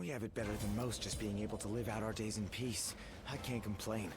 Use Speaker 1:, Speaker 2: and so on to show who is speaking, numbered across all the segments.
Speaker 1: We have it better than most, just being able to live out our days in peace. I can't complain.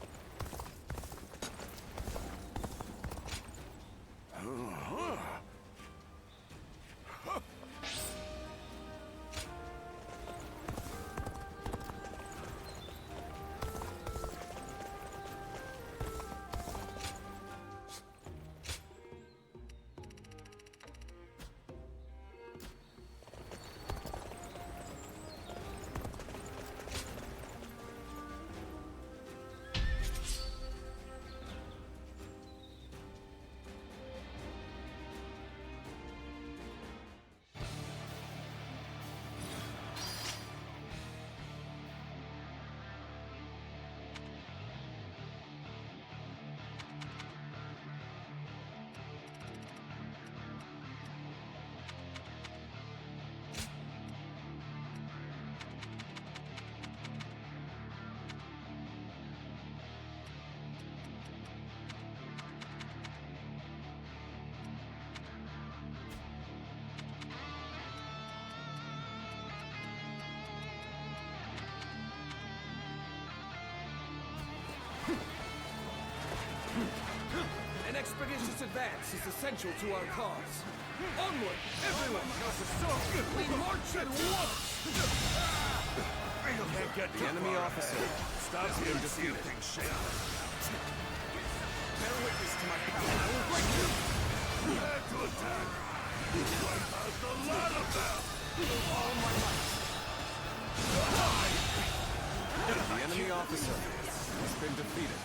Speaker 2: An expeditious advance is essential to our cause. Onward, everyone! We march at once!
Speaker 3: Can't get
Speaker 4: The enemy officer
Speaker 3: Stop
Speaker 4: has been defeated.
Speaker 2: Bear witness to my power. I will break you!
Speaker 3: Prepare to attack! Wipe out the lot of them!
Speaker 2: All my might.
Speaker 4: The enemy officer has been defeated.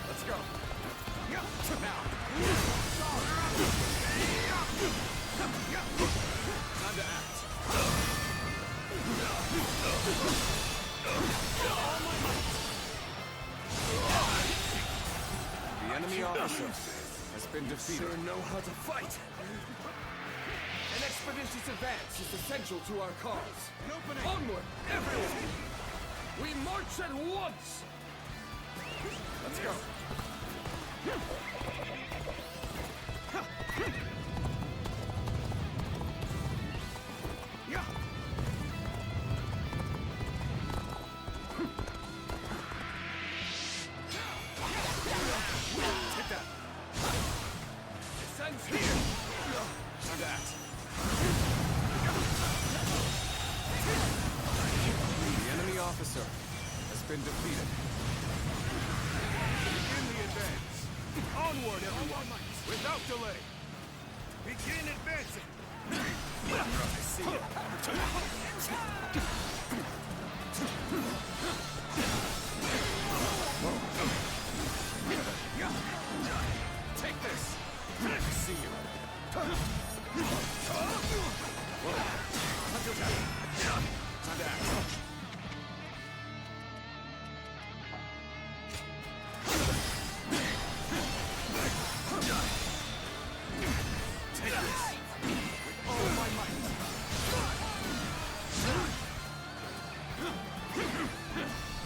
Speaker 2: Let's go. Now. Time to act.
Speaker 4: The enemy officer has been defeated.
Speaker 2: Sure know how to fight. An expeditious advance is essential to our cause. Onward, everyone! We march at once! Let's go. Take that. Descends here. Time to act.
Speaker 4: The enemy officer has been defeated.
Speaker 3: Begin the advance! Onward, everyone! Without delay! Begin advancing! I see
Speaker 2: Take this.
Speaker 3: I see you!
Speaker 2: Time to act.
Speaker 3: Take this!
Speaker 2: With all my might.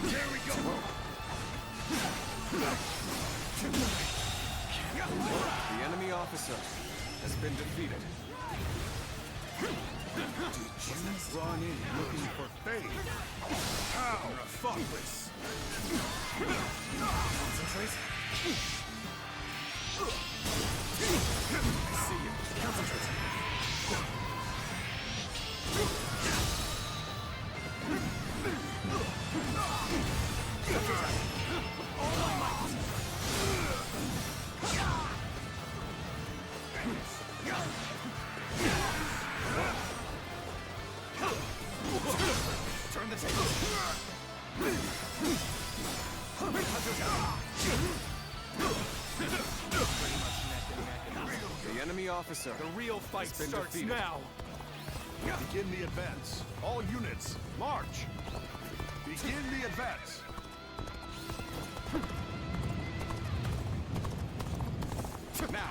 Speaker 3: Here we go!
Speaker 4: The enemy officer has been defeated.
Speaker 3: Drawn in looking for fame! How? Thoughtless!
Speaker 2: Concentrate.
Speaker 3: I see you!
Speaker 2: Concentrate. All my might. Turn the tables.
Speaker 4: The enemy officer
Speaker 2: The real fight
Speaker 4: has been
Speaker 2: starts
Speaker 4: defeated.
Speaker 2: now.
Speaker 3: Begin the advance! All units, march! Begin the advance!
Speaker 2: Now.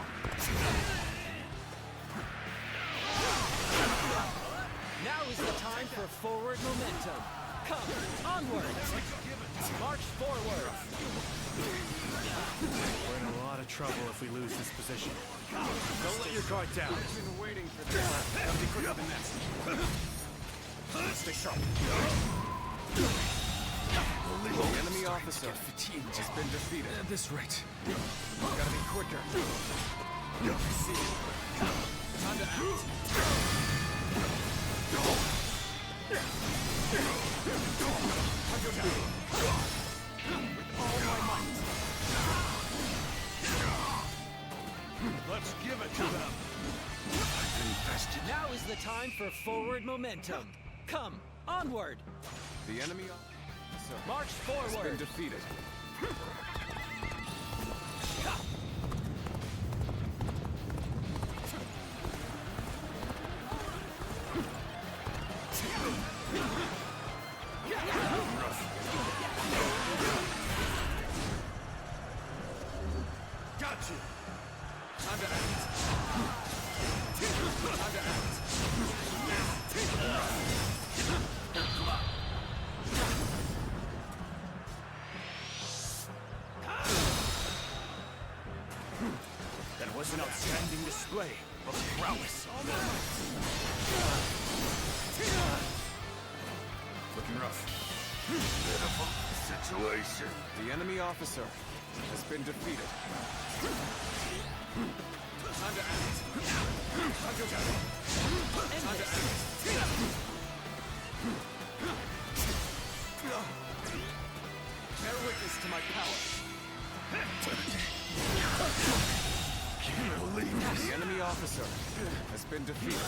Speaker 2: Now is the time for forward momentum. Come, onward! March forward!
Speaker 5: We're in a lot of trouble if we lose this position. Don't let your guard down.
Speaker 2: I've been waiting for this.
Speaker 5: Gotta be quicker than that. Stay sharp.
Speaker 4: The enemy officer has been defeated.
Speaker 5: At this rate.
Speaker 4: Gotta be quicker.
Speaker 2: Time to act.
Speaker 3: Let's give it to them.
Speaker 6: Now is the time for forward momentum. Come, onward!
Speaker 4: The enemy officer
Speaker 6: March
Speaker 4: has been
Speaker 6: forward!
Speaker 4: defeated.
Speaker 3: Got you.
Speaker 2: Time to act. Time to act.
Speaker 5: That was an outstanding display of prowess. Looking rough.
Speaker 3: Pitiful situation.
Speaker 4: The enemy officer has been defeated.
Speaker 2: Time to act. Time to act. Bear witness to my power.
Speaker 4: The enemy officer has been defeated.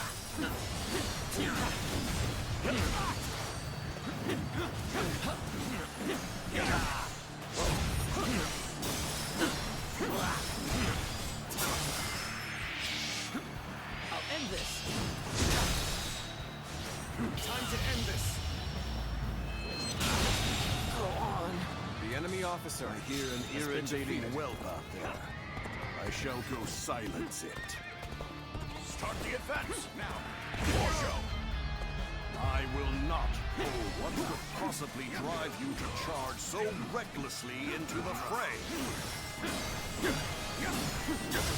Speaker 6: I'll end this!
Speaker 2: Time to end this.
Speaker 6: Go on!
Speaker 4: The enemy officer
Speaker 3: I hear an
Speaker 4: has been
Speaker 3: irritating
Speaker 4: defeated.
Speaker 3: whelp out there. I shall go silence it. Start the advance now. For show. I will not. Oh, what could possibly drive you to charge so recklessly into the fray?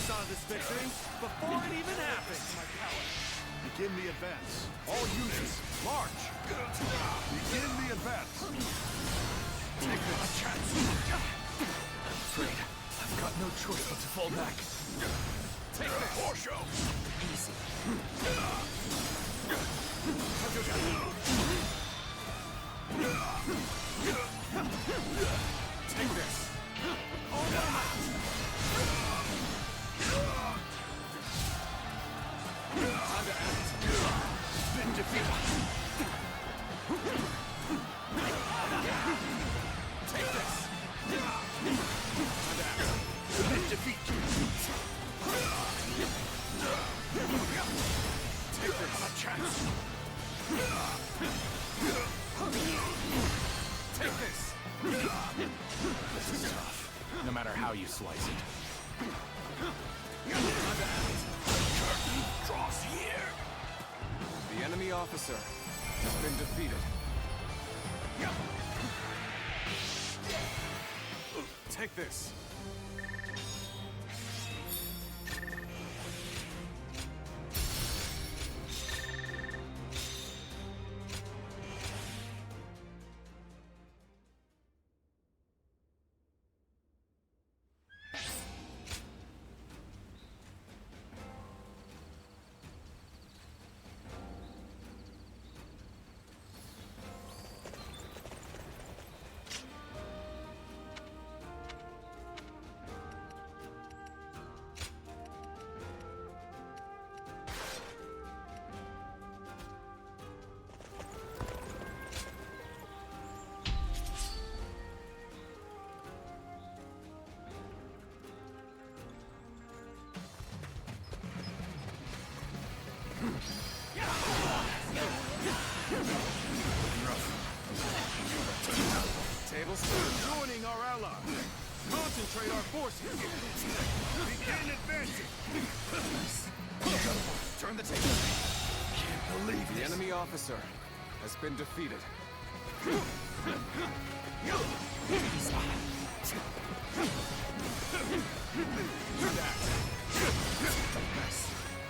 Speaker 5: Saw this victory before it even happened.
Speaker 3: Begin the advance. All units, march. Begin the advance.
Speaker 5: Take a chance. I'm afraid I've got no choice but to fall back.
Speaker 3: Take the for show.
Speaker 5: Easy.
Speaker 2: Take this. Time to act.
Speaker 5: Been defeated.
Speaker 2: Take this.
Speaker 5: Been defeated.
Speaker 2: Take this.
Speaker 5: A chance.
Speaker 2: Take this.
Speaker 5: This is tough. No matter how you slice it.
Speaker 2: Time to act.
Speaker 3: Curtain draws here.
Speaker 4: The enemy officer has been defeated.
Speaker 2: Take this.
Speaker 4: Tables
Speaker 3: Joining our allies. Concentrate our forces. Begin advancing.
Speaker 2: Turn the table.
Speaker 3: Can't believe
Speaker 4: The
Speaker 3: this.
Speaker 4: enemy officer has been defeated.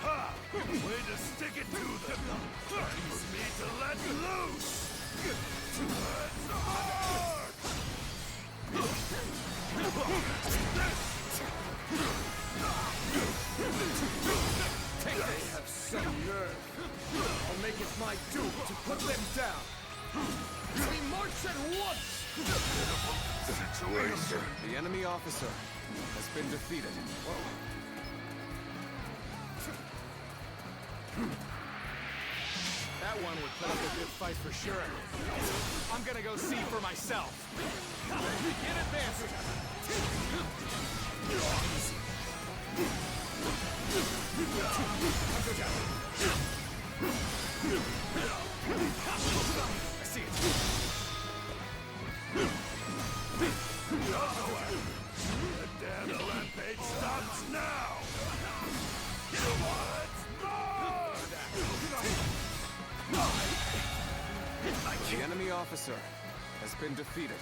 Speaker 3: Ha! Way to stick it to them! Time for me to let loose! That's hard!
Speaker 2: They have some nerve. I'll make it my duty to put them down. We march at once!
Speaker 3: Situation!
Speaker 4: The enemy officer has been defeated.
Speaker 5: That one would put up a good fight for sure. I'm gonna go see for myself. Get advancing! I see it.
Speaker 3: The damn rampage stops now!
Speaker 4: The enemy officer has been defeated.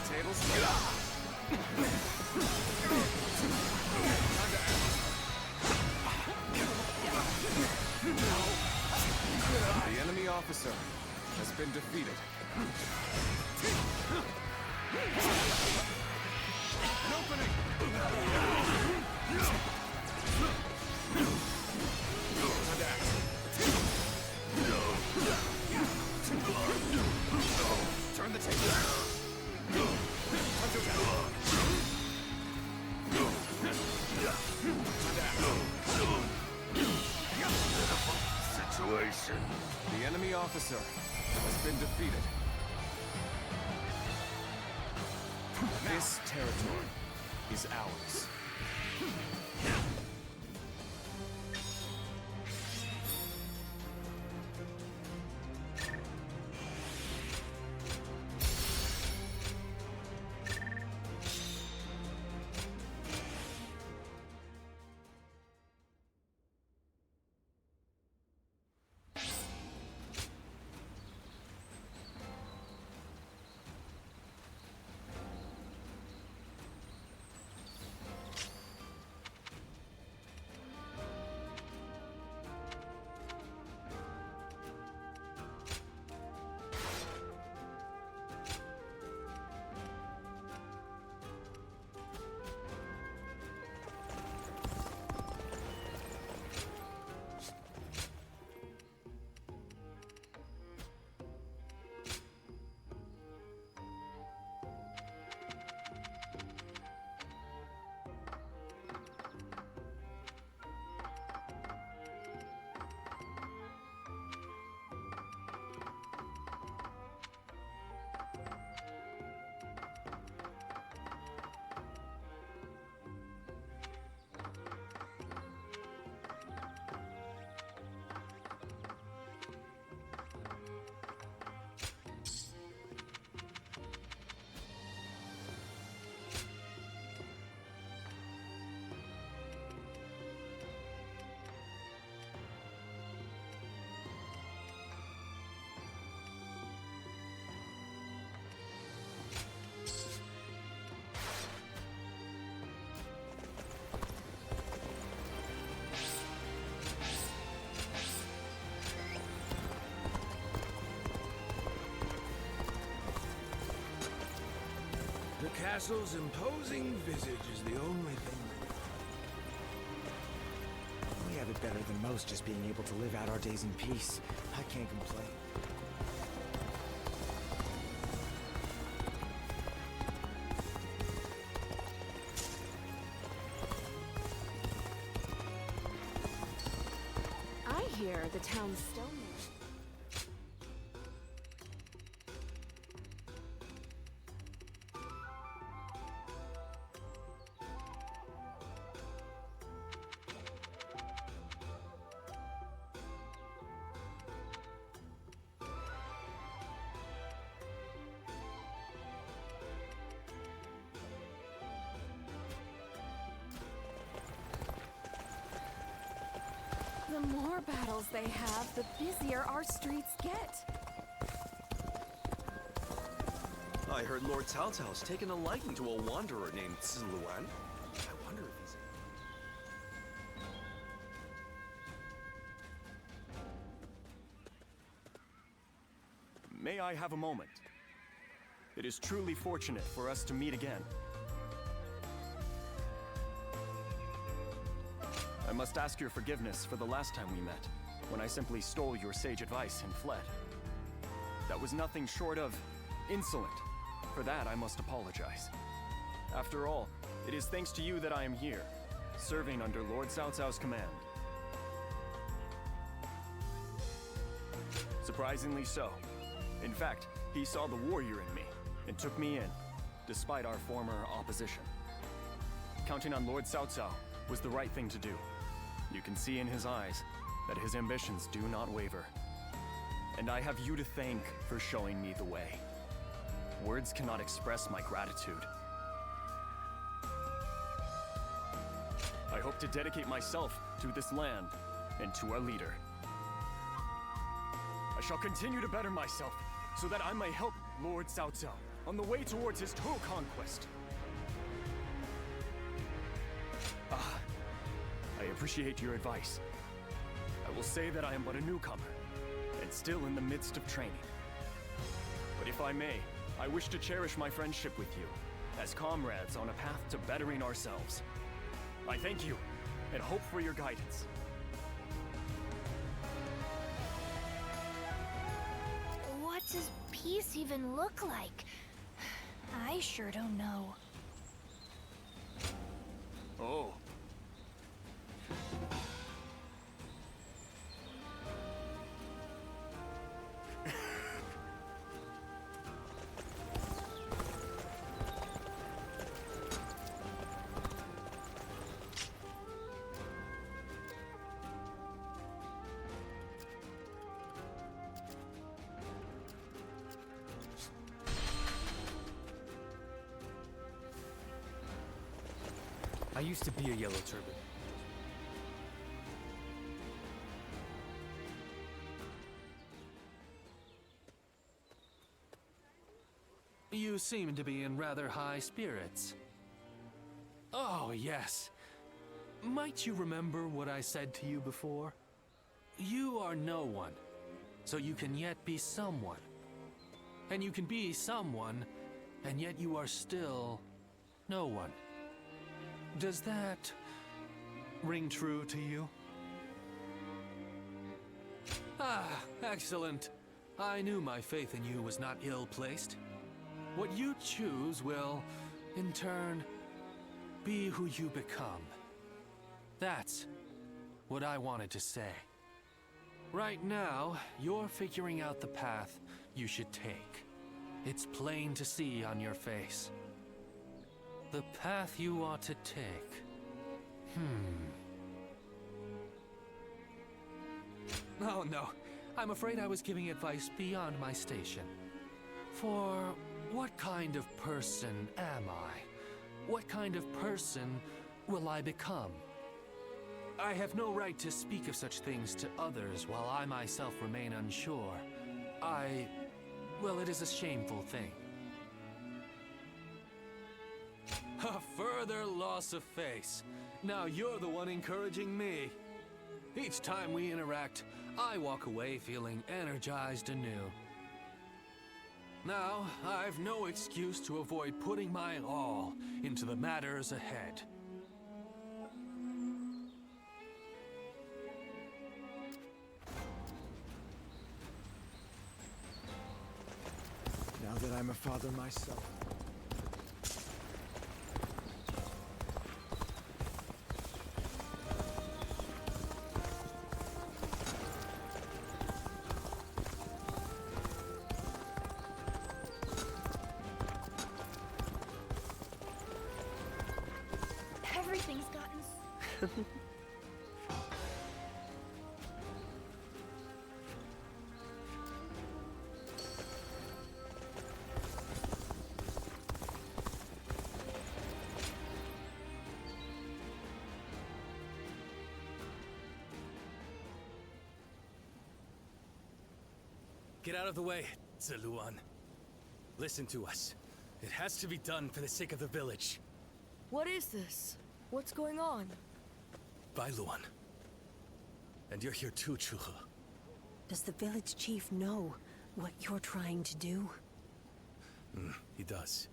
Speaker 4: Tables turn. The enemy officer has been defeated.
Speaker 5: An opening! Turn the table.
Speaker 3: Situation!
Speaker 4: The enemy officer has been defeated. This territory is ours.
Speaker 2: The castle's imposing visage is the only thing.
Speaker 1: We have it better than most just being able to live out our days in peace. I can't complain.
Speaker 7: I hear the town's still new. The more battles they have, the busier our streets get.
Speaker 4: I heard Lord Cao Cao's taken a liking to a wanderer named Ziluan. I wonder if he's...
Speaker 8: May I have a moment? It is truly fortunate for us to meet again. I must ask your forgiveness for the last time we met, when I simply stole your sage advice and fled. That was nothing short of insolent. For that, I must apologize. After all, it is thanks to you that I am here, serving under Lord Cao Cao's command. Surprisingly so. In fact, he saw the warrior in me and took me in, despite our former opposition. Counting on Lord Cao Cao was the right thing to do. You can see in his eyes that his ambitions do not waver. And I have you to thank for showing me the way. Words cannot express my gratitude. I hope to dedicate myself to this land and to our leader. I shall continue to better myself so that I may help Lord Cao Cao on the way towards his total conquest. I appreciate your advice. I will say that I am but a newcomer, and still in the midst of training. But if I may, I wish to cherish my friendship with you, as comrades on a path to bettering ourselves. I thank you, and hope for your guidance.
Speaker 9: What does peace even look like? I sure don't know.
Speaker 8: Oh.
Speaker 6: I used to be a Yellow Turban.
Speaker 10: You seem to be in rather high spirits. Oh, yes. Might you remember what I said to you before? You are no one, so you can yet be someone. And you can be someone, and yet you are still no one. Does that ring true to you? Ah, excellent. I knew my faith in you was not ill-placed. What you choose will, in turn, be who you become. That's what I wanted to say. Right now, you're figuring out the path you should take. It's plain to see on your face. The path you ought to take. Oh no, I'm afraid I was giving advice beyond my station. For what kind of person am I? What kind of person will I become? I have no right to speak of such things to others while I myself remain unsure. Well, it is a shameful thing. A further loss of face. Now you're the one encouraging me. Each time we interact, I walk away feeling energized anew. Now, I've no excuse to avoid putting my all into the matters ahead.
Speaker 1: Now that I'm a father myself.
Speaker 9: Everything's gotten...
Speaker 6: Get out of the way, Ziluan. Listen to us.
Speaker 5: It has to be done for the sake of the village.
Speaker 11: What is this? What's going on?
Speaker 5: Bailuan. And you're here too, Chuhe.
Speaker 12: Does the village chief know what you're trying to do?
Speaker 5: He does.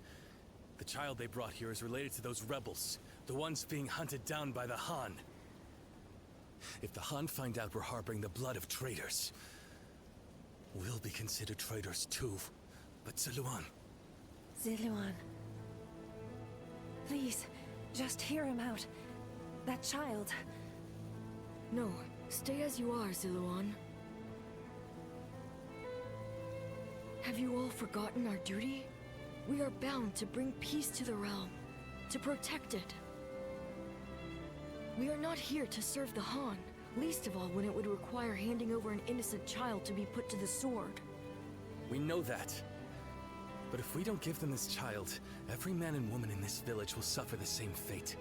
Speaker 5: The child they brought here is related to those rebels, the ones being hunted down by the Han. If the Han find out we're harboring the blood of traitors, we'll be considered traitors too. But Ziluan...
Speaker 12: Ziluan. Please, just hear him out. That child...
Speaker 11: No, stay as you are, Ziluan. Have you all forgotten our duty? We are bound to bring peace to the realm, to protect it. We are not here to serve the Han, least of all when it would require handing over an innocent child to be put to the sword.
Speaker 5: We know that. But if we don't give them this child, every man and woman in this village will suffer the same fate.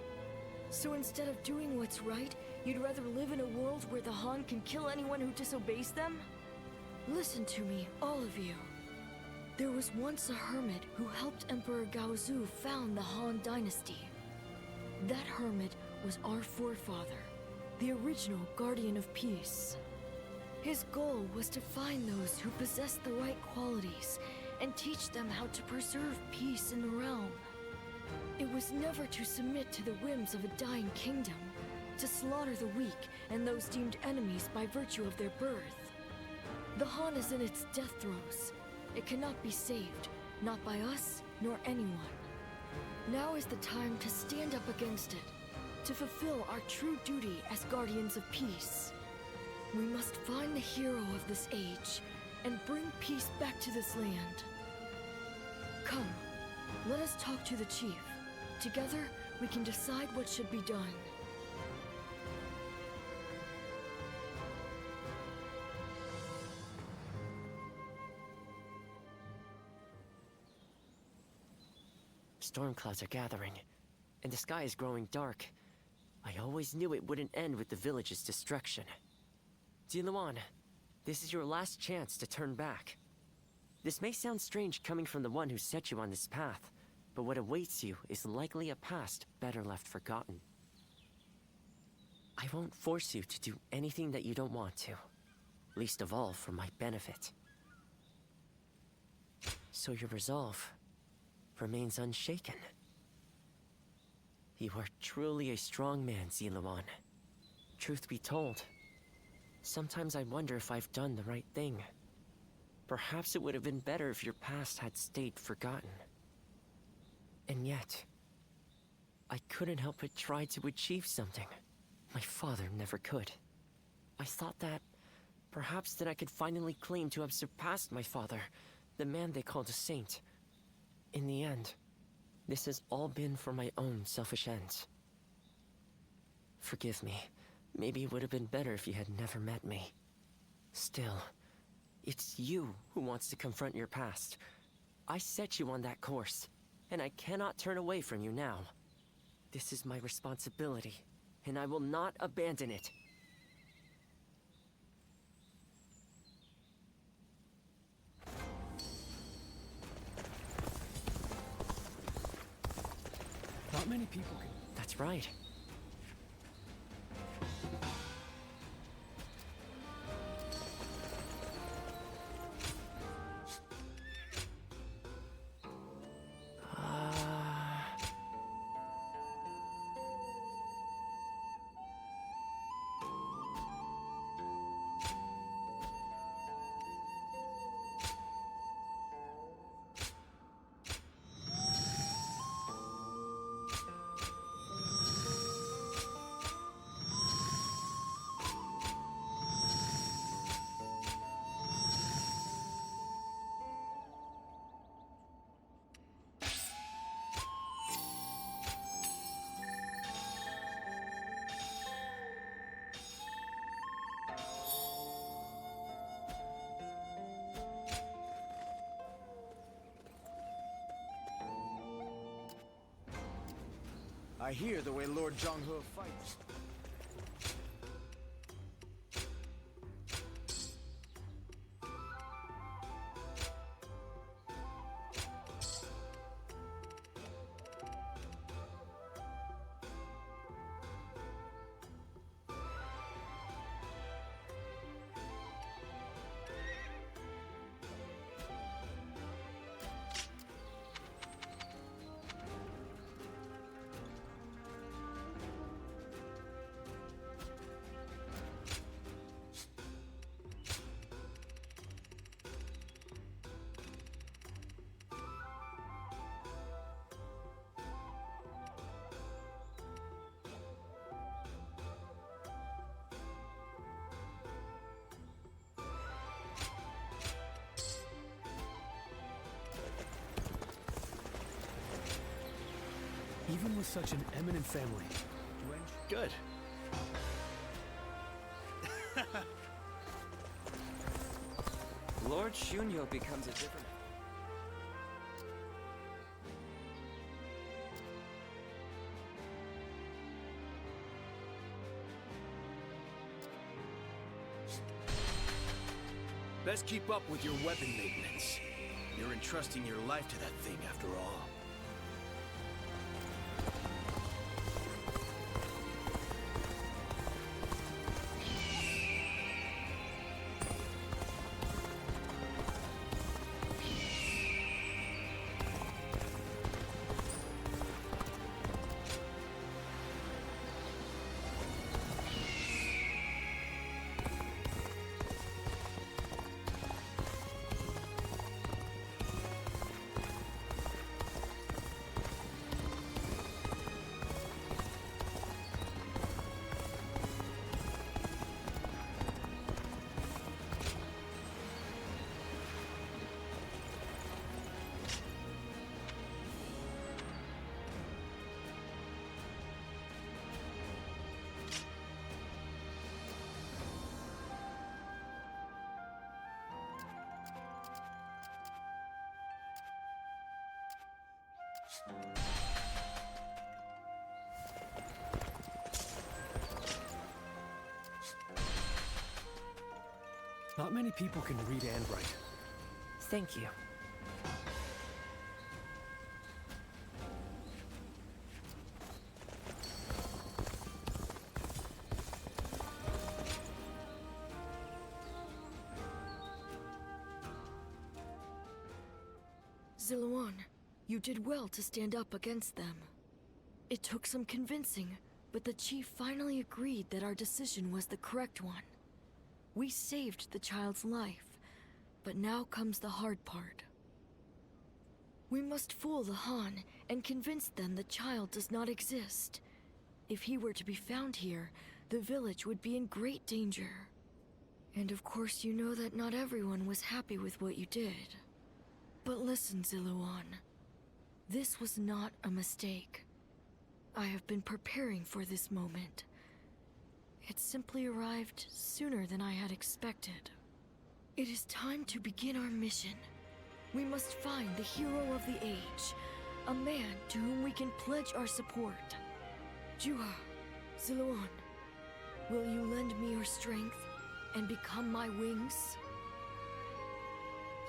Speaker 11: So instead of doing what's right, you'd rather live in a world where the Han can kill anyone who disobeys them? Listen to me, all of you. There was once a hermit who helped Emperor Gaozu found the Han Dynasty. That hermit was our forefather, the original Guardian of Peace. His goal was to find those who possessed the right qualities and teach them how to preserve peace in the realm. It was never to submit to the whims of a dying kingdom, to slaughter the weak and those deemed enemies by virtue of their birth. The Han is in its death throes. It cannot be saved, not by us, nor anyone. Now is the time to stand up against it, to fulfill our true duty as guardians of peace. We must find the hero of this age, and bring peace back to this land. Come, let us talk to the chief. Together, we can decide what should be done.
Speaker 13: Storm clouds are gathering, and the sky is growing dark. I always knew it wouldn't end with the village's destruction. Ziluan, this is your last chance to turn back. This may sound strange coming from the one who set you on this path, but what awaits you is likely a past better left forgotten. I won't force you to do anything that you don't want to, least of all for my benefit. So your resolve remains unshaken. You are truly a strong man, Ziluan. Truth be told, sometimes I wonder if I've done the right thing. Perhaps it would have been better if your past had stayed forgotten. And yet, I couldn't help but try to achieve something my father never could. I thought that perhaps that I could finally claim to have surpassed my father, the man they called a saint. In the end, this has all been for my own selfish ends. Forgive me. Maybe it would have been better if you had never met me. Still, it's you who wants to confront your past. I set you on that course, and I cannot turn away from you now. This is my responsibility, and I will not abandon it.
Speaker 5: Not many people can...
Speaker 13: That's right.
Speaker 1: I hear the way Lord Zhonghe fights.
Speaker 5: even with such an eminent family.
Speaker 4: Good.
Speaker 6: Lord Shunyo becomes a different...
Speaker 3: Best keep up with your weapon maintenance. You're entrusting your life to that thing after all.
Speaker 5: Not many people can read and write.
Speaker 13: Thank you.
Speaker 11: Ziluan, you did well to stand up against them. It took some convincing, but the chief finally agreed that our decision was the correct one. We saved the child's life, but now comes the hard part. We must fool the Han and convince them the child does not exist. If he were to be found here, the village would be in great danger. And of course you know that not everyone was happy with what you did. But listen, Ziluan. This was not a mistake. I have been preparing for this moment. It simply arrived sooner than I had expected. It is time to begin our mission. We must find the hero of the age, a man to whom we can pledge our support. Juha, Ziluan, will you lend me your strength and become my wings?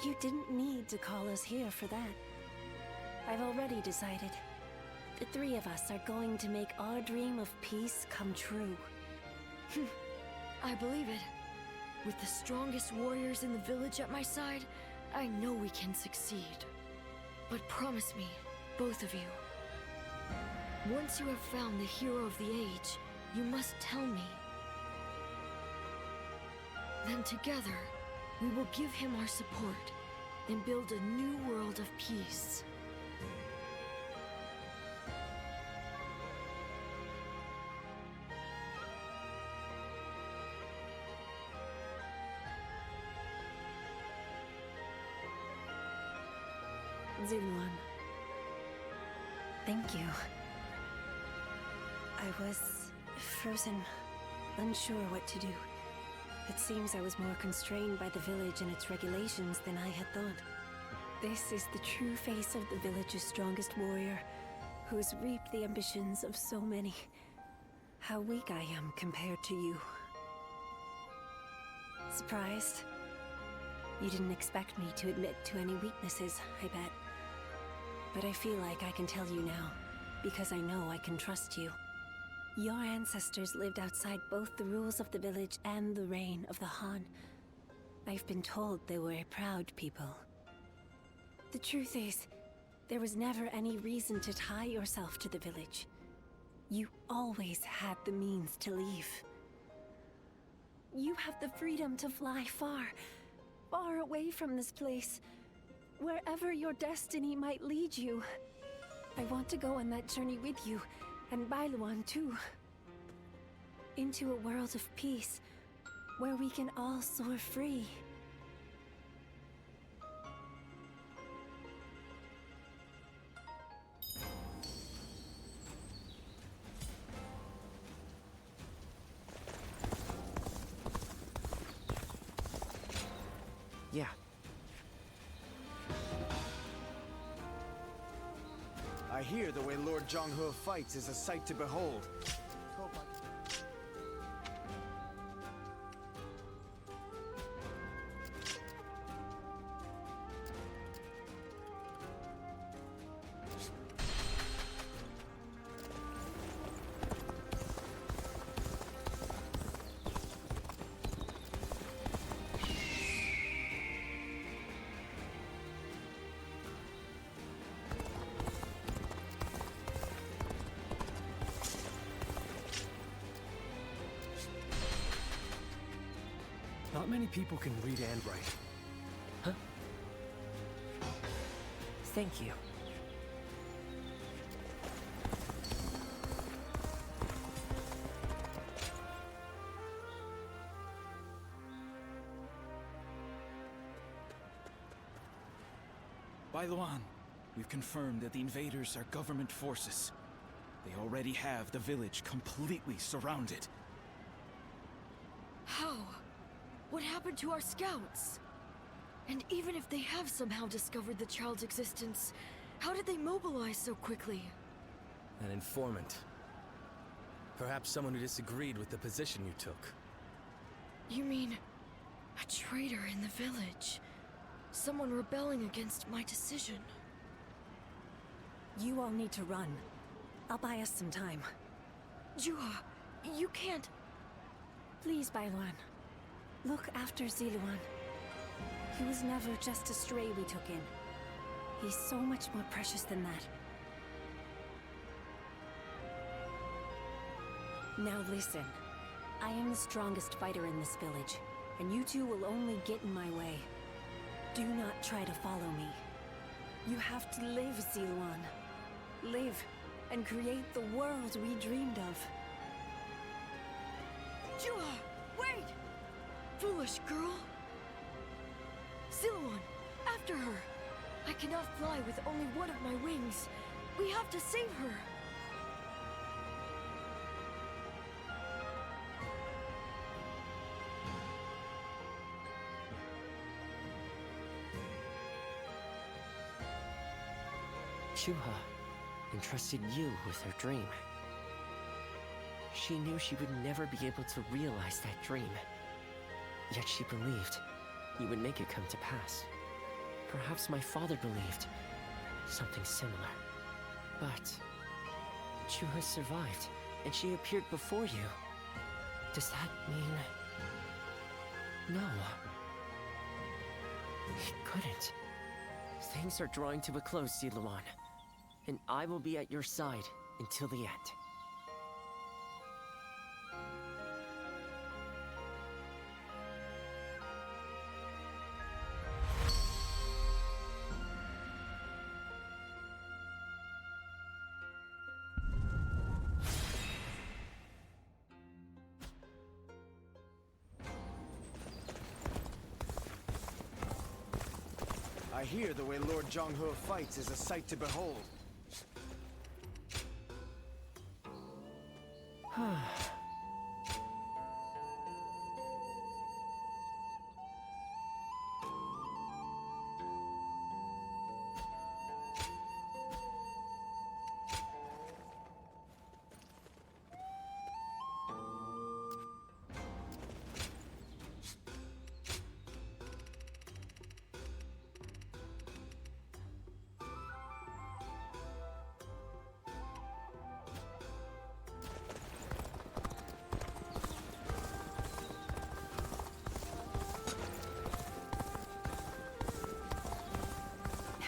Speaker 12: You didn't need to call us here for that. I've already decided. The three of us are going to make our dream of peace come true.
Speaker 11: I believe it. With the strongest warriors in the village at my side, I know we can succeed. But promise me, both of you. Once you have found the hero of the age, you must tell me. Then together, we will give him our support and build a new world of peace.
Speaker 12: Ziluan. Thank you. I was frozen, unsure what to do. It seems I was more constrained by the village and its regulations than I had thought. This is the true face of the village's strongest warrior, who has reaped the ambitions of so many. How weak I am compared to you. Surprised? You didn't expect me to admit to any weaknesses, I bet. But I feel like I can tell you now, because I know I can trust you. Your ancestors lived outside both the rules of the village and the reign of the Han. I've been told they were a proud people. The truth is, there was never any reason to tie yourself to the village. You always had the means to leave. You have the freedom to fly far, far away from this place, wherever your destiny might lead you. I want to go on that journey with you, and Bailuan too. Into a world of peace, where we can all soar free.
Speaker 1: I hear the way Lord Zhonghe fights is a sight to behold. Hope I...
Speaker 6: Not many people can read and write.
Speaker 13: Huh? Thank you.
Speaker 14: Bai Luan, we've confirmed that the invaders are government forces. They already have the village completely surrounded.
Speaker 11: How? What happened to our scouts? And even if they have somehow discovered the child's existence, how did they mobilize so quickly?
Speaker 5: An informant. Perhaps someone who disagreed with the position you took.
Speaker 11: You mean a traitor in the village? Someone rebelling against my decision?
Speaker 12: You all need to run. I'll buy us some time.
Speaker 11: Juha, you can't...
Speaker 12: Please, Bailuan. Look after Ziluan. He was never just a stray we took in. He's so much more precious than that. Now listen. I am the strongest fighter in this village, and you two will only get in my way. Do not try to follow me. You have to live, Ziluan. Live, and create the world we dreamed of.
Speaker 11: Juha, wait! Foolish girl! Ziluan, after her! I cannot fly with only one of my wings. We have to save her!
Speaker 13: Juha entrusted you with her dream. She knew she would never be able to realize that dream. Yet she believed you would make it come to pass. Perhaps my father believed something similar. But Juha survived, and she appeared before you. Does that mean... No. It couldn't. Things are drawing to a close, Ziluan. And I will be at your side until the end.
Speaker 1: I hear the way Lord Zhonghe fights is a sight to behold.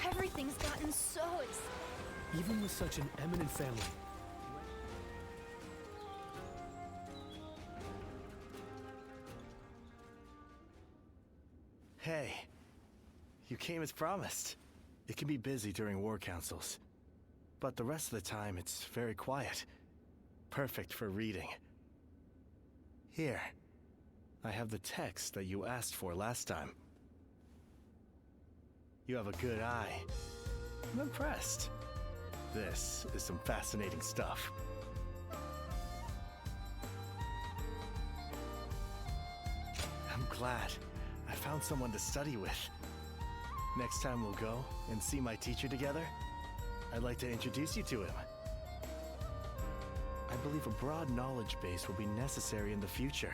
Speaker 7: Everything's gotten so
Speaker 6: Even with such an eminent family.
Speaker 15: Hey, you came as promised. It can be busy during war councils, but the rest of the time it's very quiet. Perfect for reading. Here, I have the text that you asked for last time. You have a good eye. I'm impressed. This is some fascinating stuff. I'm glad I found someone to study with. Next time we'll go and see my teacher together. I'd like to introduce you to him. I believe a broad knowledge base will be necessary in the future.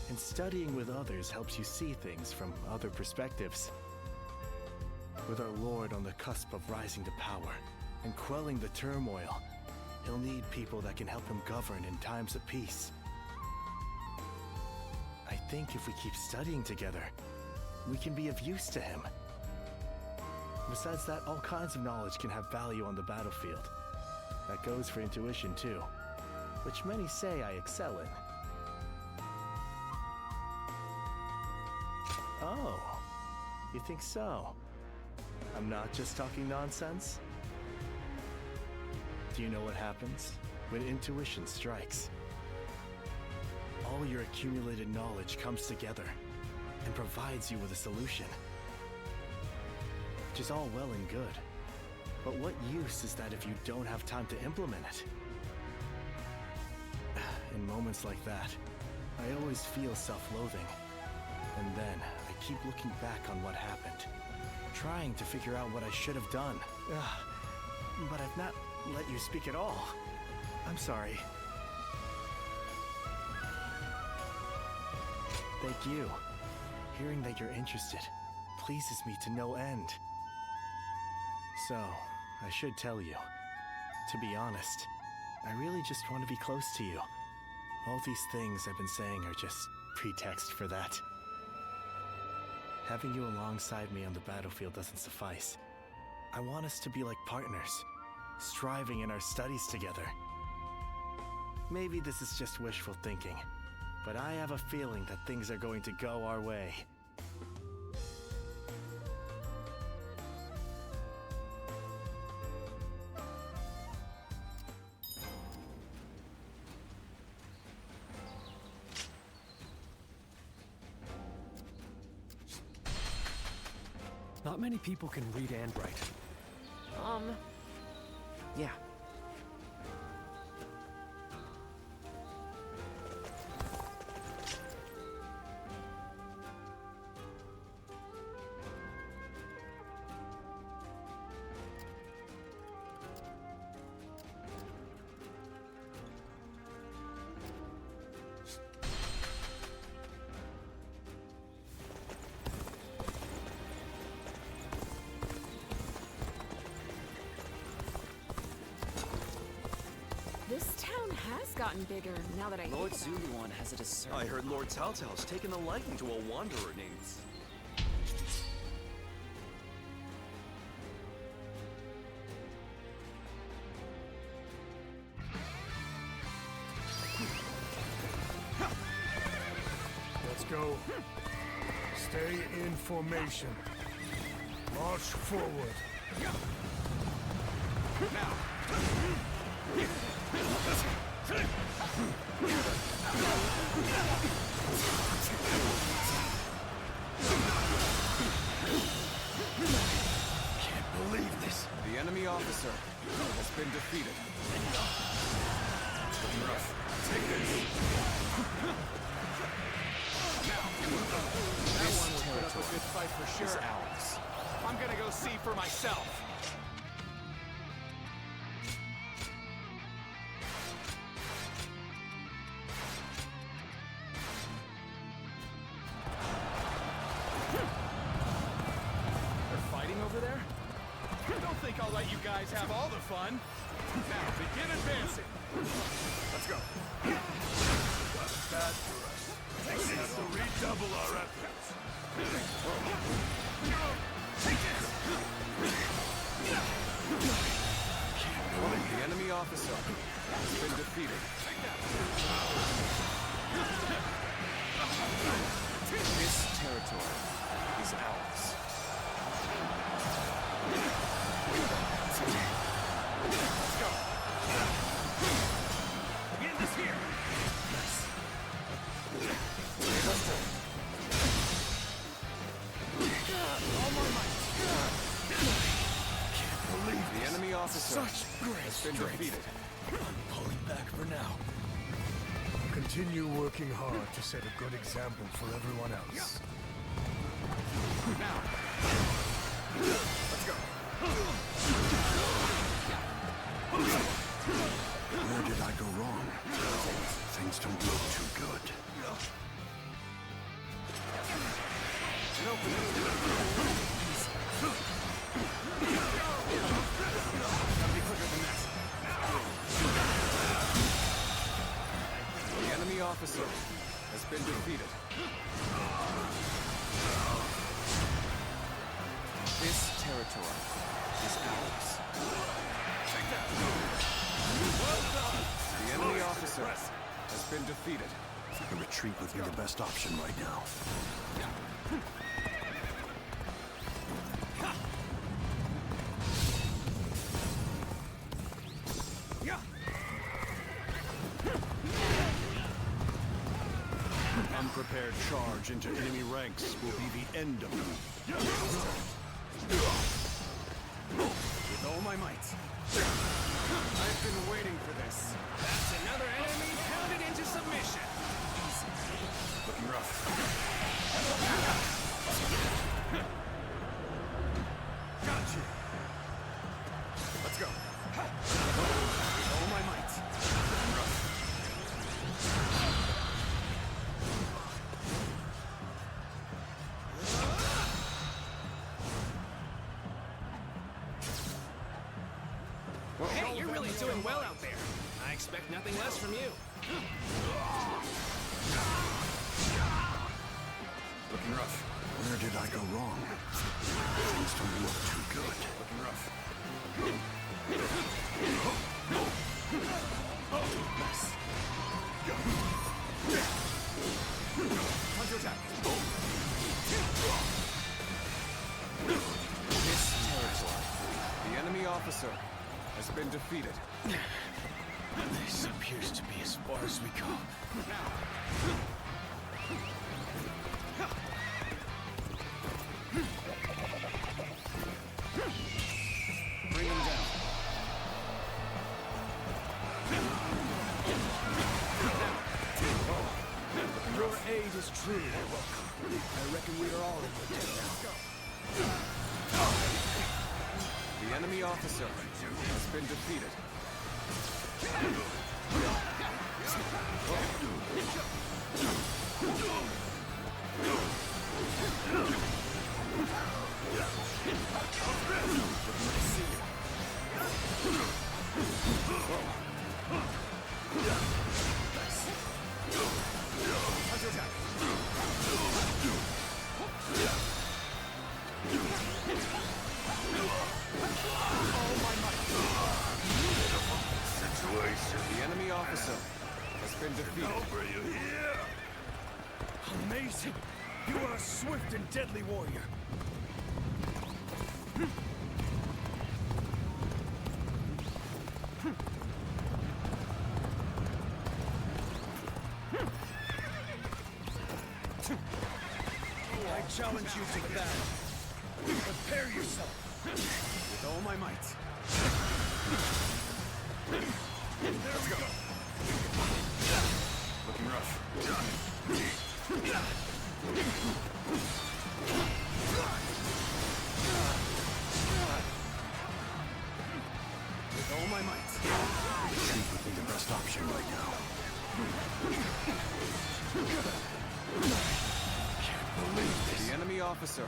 Speaker 15: And studying with others helps you see things from other perspectives. With our Lord on the cusp of rising to power and quelling the turmoil, he'll need people that can help him govern in times of peace. I think if we keep studying together, we can be of use to him. Besides that, all kinds of knowledge can have value on the battlefield. That goes for intuition too, which many say I excel in. Oh, you think so? I'm not just talking nonsense? Do you know what happens when intuition strikes? All your accumulated knowledge comes together and provides you with a solution. Which is all well and good. But what use is that if you don't have time to implement it? In moments like that, I always feel self-loathing. And then I keep looking back on what happened, trying to figure out what I should have done. But I've not let you speak at all. I'm sorry. Thank you. Hearing that you're interested pleases me to no end. So, I should tell you, to be honest, I really just want to be close to you. All these things I've been saying are just pretext for that. Having you alongside me on the battlefield doesn't suffice. I want us to be like partners, striving in our studies together. Maybe this is just wishful thinking, but I have a feeling that things are going to go our way.
Speaker 10: Not many people can read and write.
Speaker 13: Yeah.
Speaker 16: This town has gotten bigger now that I
Speaker 8: Lord
Speaker 16: think about it.
Speaker 8: Zuluan has a discernment.
Speaker 4: I heard Lord Cao Cao's taken a liking to a wanderer named...
Speaker 3: Let's go. Stay in formation. March forward.
Speaker 2: Now!
Speaker 3: Can't believe this.
Speaker 2: The enemy officer has been defeated. Take this. Now, that one will put up a good fight for sure.
Speaker 8: Ours.
Speaker 2: I'm gonna go see for myself. Over there? Don't think I'll let you guys have all the fun. Now, begin advancing. Let's go.
Speaker 3: That's bad for us. We have to redouble our efforts.
Speaker 2: Take this! The enemy officer has been defeated.
Speaker 8: This territory is ours.
Speaker 2: Let's go. Begin this here.
Speaker 8: Nice.
Speaker 2: All my might.
Speaker 3: Can't believe
Speaker 2: The enemy officer
Speaker 3: Such great
Speaker 2: has been
Speaker 3: strength.
Speaker 2: defeated.
Speaker 3: I'm pulling back for now. Continue working hard to set a good example for everyone else.
Speaker 2: Now. Let's go.
Speaker 3: I go wrong? Things don't look too good.
Speaker 2: The enemy officer has been defeated. This territory is ours. Take that! Well done! The enemy officer has been defeated.
Speaker 3: A retreat would be the best option right now. Unprepared charge into enemy ranks will be the end of them.
Speaker 2: With all my might. I've been waiting for this.
Speaker 6: That's another enemy pounded into submission.
Speaker 3: Looking rough.
Speaker 2: Got you. Let's go. With all my might. Looking rough.
Speaker 6: Hey, you're really doing well out there. I expect nothing less from you.
Speaker 3: Looking rough. Where did I go wrong? Things don't look too good.
Speaker 2: Looking rough. Nice. Counterattack. This territory. The enemy officer has been defeated.
Speaker 14: This appears to be as far as we go.
Speaker 2: Bring him down.
Speaker 14: Your aid is truly welcome. I reckon we are all in the debt now.
Speaker 2: The enemy officer has been defeated. The enemy officer has been defeated.
Speaker 3: Over you here!
Speaker 14: Amazing! You are a swift and deadly warrior.
Speaker 2: I challenge you to battle. Prepare yourself. With all my might. Let's go.
Speaker 3: Looking rough.
Speaker 2: With all my might.
Speaker 3: Retreat would be the best option right now.
Speaker 2: Can't believe this. The enemy officer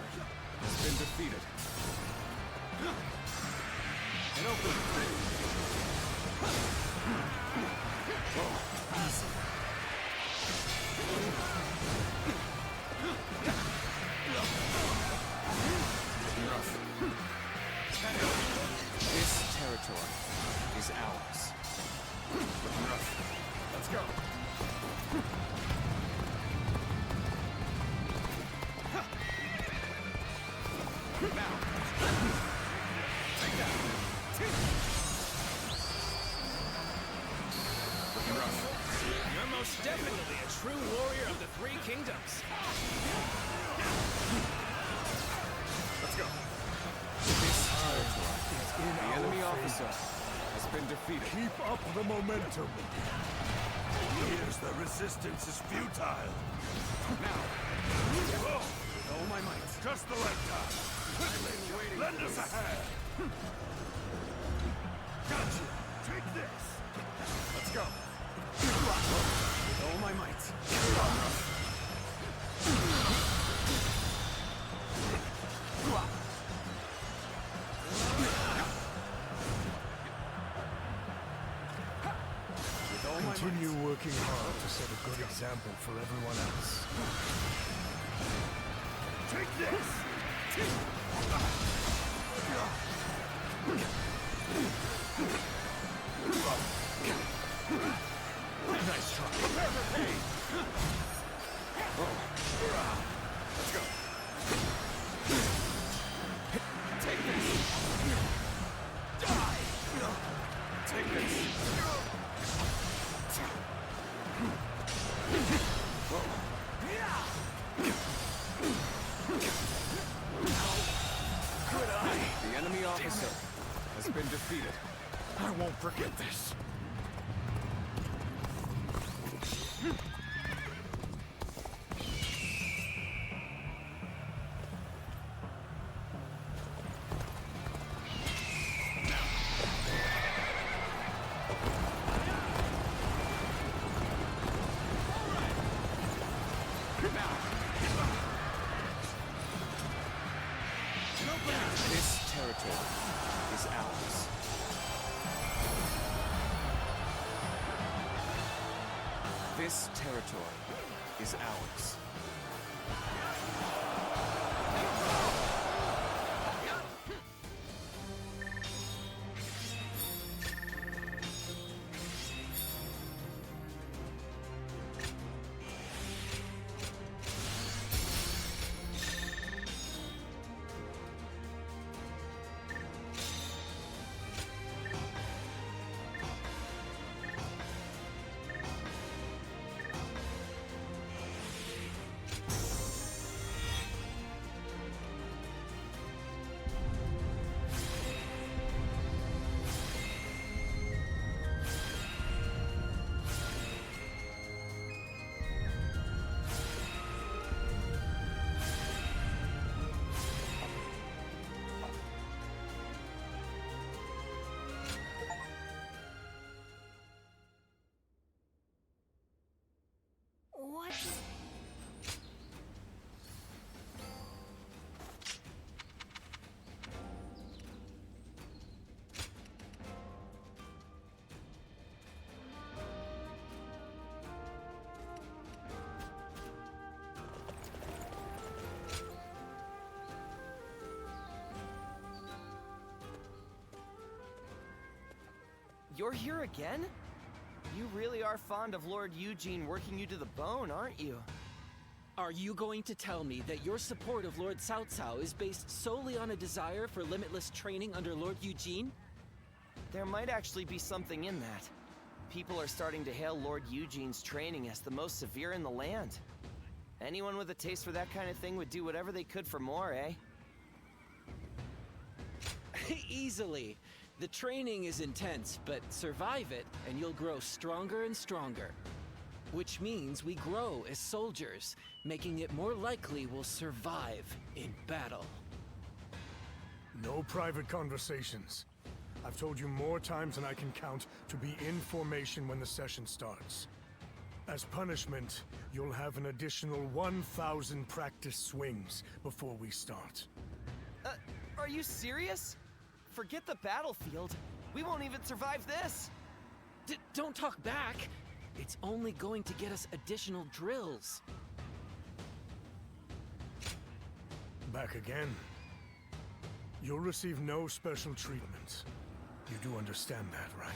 Speaker 2: has been defeated. And open. This territory is ours.
Speaker 3: Looking rough.
Speaker 2: Let's go. Now. Take that.
Speaker 3: Looking rough.
Speaker 6: You're most definitely a true warrior of the Three Kingdoms.
Speaker 2: Let's go. This territory is in the enemy officer has been defeated.
Speaker 3: Keep up the momentum. Here's the resistance is futile.
Speaker 2: Now. With all my might.
Speaker 3: Just the right time.
Speaker 2: Quickly,
Speaker 3: Lend us a hand.
Speaker 2: Gotcha. Take this. Let's
Speaker 3: go.
Speaker 14: With all my might.
Speaker 17: Continue working hard to set a good example for everyone else.
Speaker 3: Take this!
Speaker 17: Nice try.
Speaker 3: Prepare for pain! Let's go.
Speaker 2: Take this! Die!
Speaker 3: Take this!
Speaker 2: Good eye! The enemy officer has been defeated.
Speaker 3: I won't forget this.
Speaker 1: This territory is ours. This territory is ours.
Speaker 9: What?
Speaker 18: You're here again? You really are fond of Lord Eugene working you to the bone, aren't you?
Speaker 6: Are you going to tell me that your support of Lord Cao Cao is based solely on a desire for limitless training under Lord Eugene?
Speaker 18: There might actually be something in that. People are starting to hail Lord Eugene's training as the most severe in the land. Anyone with a taste for that kind of thing would do whatever they could for more, eh?
Speaker 6: Easily. The training is intense, but survive it and you'll grow stronger and stronger. Which means we grow as soldiers, making it more likely we'll survive in battle.
Speaker 17: No private conversations. I've told you more times than I can count to be in formation when the session starts. As punishment, you'll have an additional 1,000 practice swings before we start.
Speaker 18: Are you serious? Forget the battlefield. We won't even survive this.
Speaker 6: Don't talk back. It's only going to get us additional drills.
Speaker 17: Back again. You'll receive no special treatment. You do understand that, right?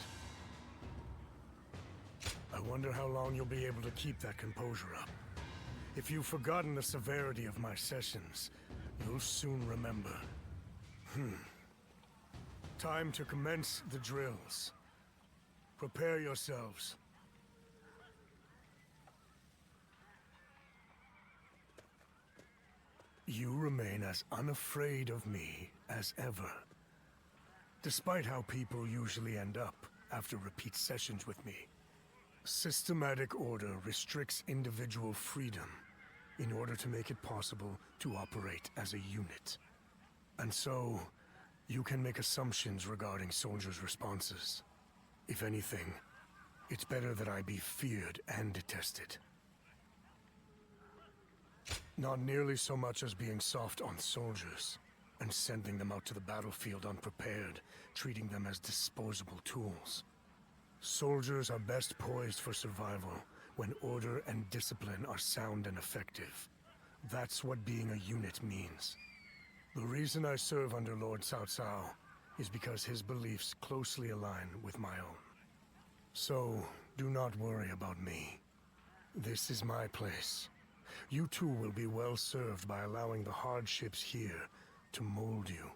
Speaker 17: I wonder how long you'll be able to keep that composure up. If you've forgotten the severity of my sessions, you'll soon remember. Time to commence the drills. Prepare yourselves. You remain as unafraid of me as ever. Despite how people usually end up after repeat sessions with me. Systematic order restricts individual freedom in order to make it possible to operate as a unit. And so, you can make assumptions regarding soldiers' responses. If anything, It's better that I be feared and detested. Not nearly so much as being soft on soldiers, and sending them out to the battlefield unprepared, treating them as disposable tools. Soldiers are best poised for survival when order and discipline are sound and effective. That's what being a unit means. The reason I serve under Lord Cao Cao is because his beliefs closely align with my own. So, do not worry about me. This is my place. You too will be well served by allowing the hardships here to mold you.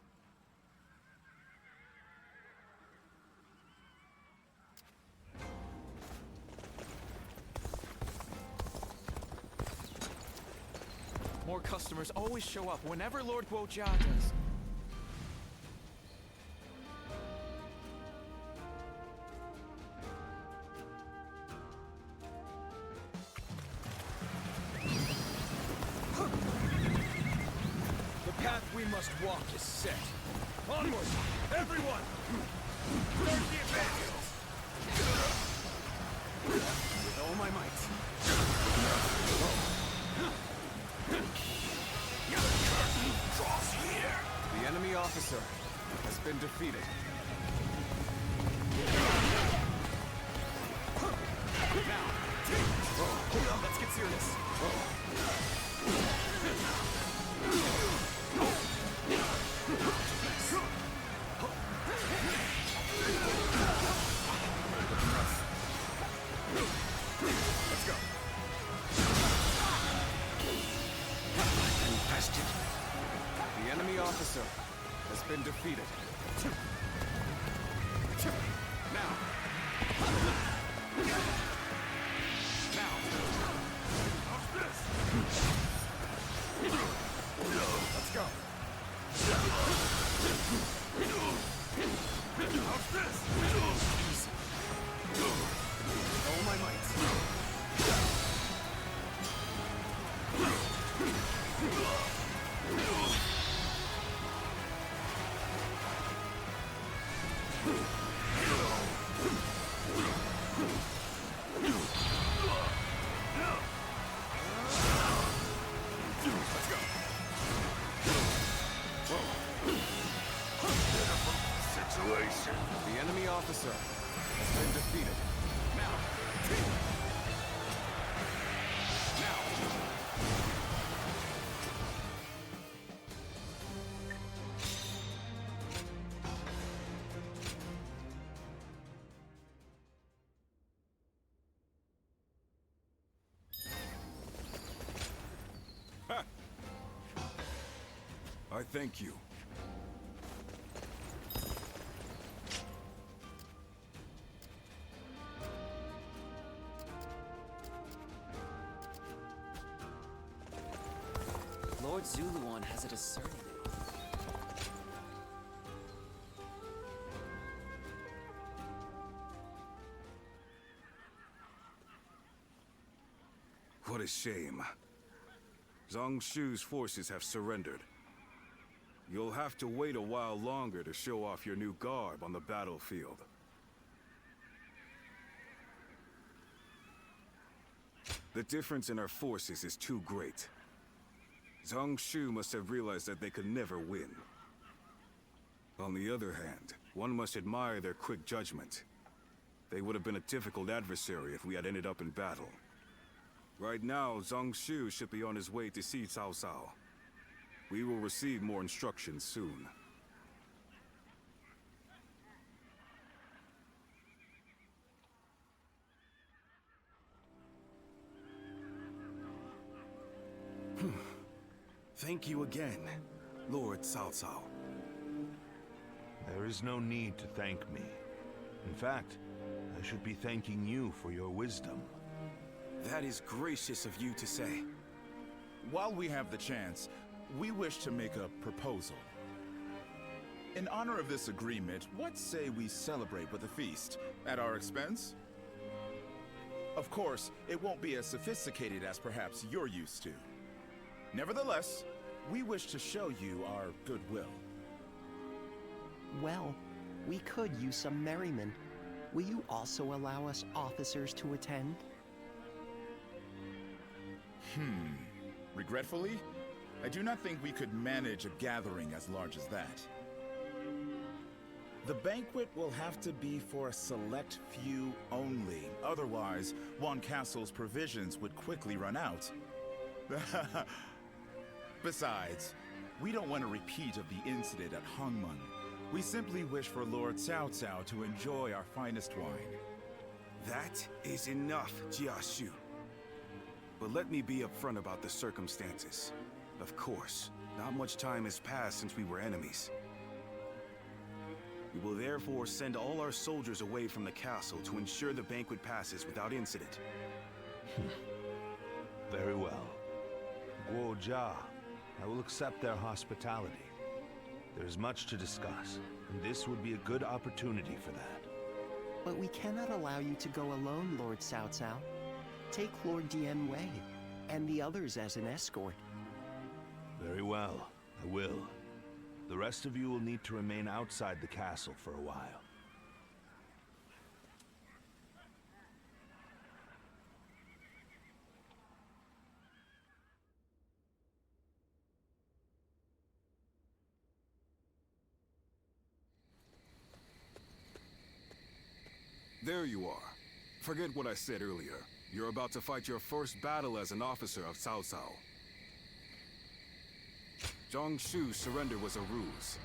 Speaker 14: More customers always show up whenever Lord Guojia does.
Speaker 2: The path we must walk is set. Onward, everyone! Start the advance!
Speaker 8: With all my might.
Speaker 3: Draws here!
Speaker 2: The enemy officer has been defeated.
Speaker 8: Now, let's get serious.
Speaker 2: Let's go.
Speaker 8: Infested.
Speaker 2: The enemy officer has been defeated. Now. Let's go. How's this? All my might. Let's go.
Speaker 3: Situation.
Speaker 2: The enemy officer has been defeated. Now.
Speaker 3: I thank you.
Speaker 6: Lord Zuluan has it asserted.
Speaker 3: What a shame. Zhang Shu's forces have surrendered. You'll have to wait a while longer to show off your new garb on the battlefield. The difference in our forces is too great. Zhang Shu must have realized that they could never win. On the other hand, one must admire their quick judgment. They would have been a difficult adversary if we had ended up in battle. Right now, Zhang Shu should be on his way to see Cao Cao. We will receive more instructions soon.
Speaker 19: Thank you again, Lord Cao Cao.
Speaker 20: There is no need to thank me. In fact, I should be thanking you for your wisdom.
Speaker 19: That is gracious of you to say.
Speaker 21: While we have the chance, we wish to make a proposal. In honor of this agreement, what say we celebrate with a feast? At our expense? Of course, it won't be as sophisticated as perhaps you're used to. Nevertheless, we wish to show you our goodwill.
Speaker 22: Well, we could use some merriment.
Speaker 5: will you also allow us officers to attend?
Speaker 21: Regretfully, I do not think we could manage a gathering as large as that. The banquet will have to be for a select few only. Otherwise, Wan Castle's provisions would quickly run out. Besides, we don't want a repeat of the incident at Hongmeng. We simply wish for Lord Cao Cao to enjoy our finest wine.
Speaker 19: That is enough, Jiashu. But let me be upfront about the circumstances. Of course, not much time has passed since we were enemies. We will therefore send all our soldiers away from the castle to ensure the banquet passes without incident.
Speaker 20: Very well. Guo Jia, I will accept their hospitality. There is much to discuss, and this would be a good opportunity for that.
Speaker 5: But we cannot allow you to go alone, Lord Cao Cao. Take Lord Dian Wei and the others as an escort.
Speaker 20: Very well, I will. The rest of you will need to remain outside the castle for a while.
Speaker 3: There you are. Forget what I said earlier. You're about to fight your first battle as an officer of Cao Cao. Zhang Shu's surrender was a ruse.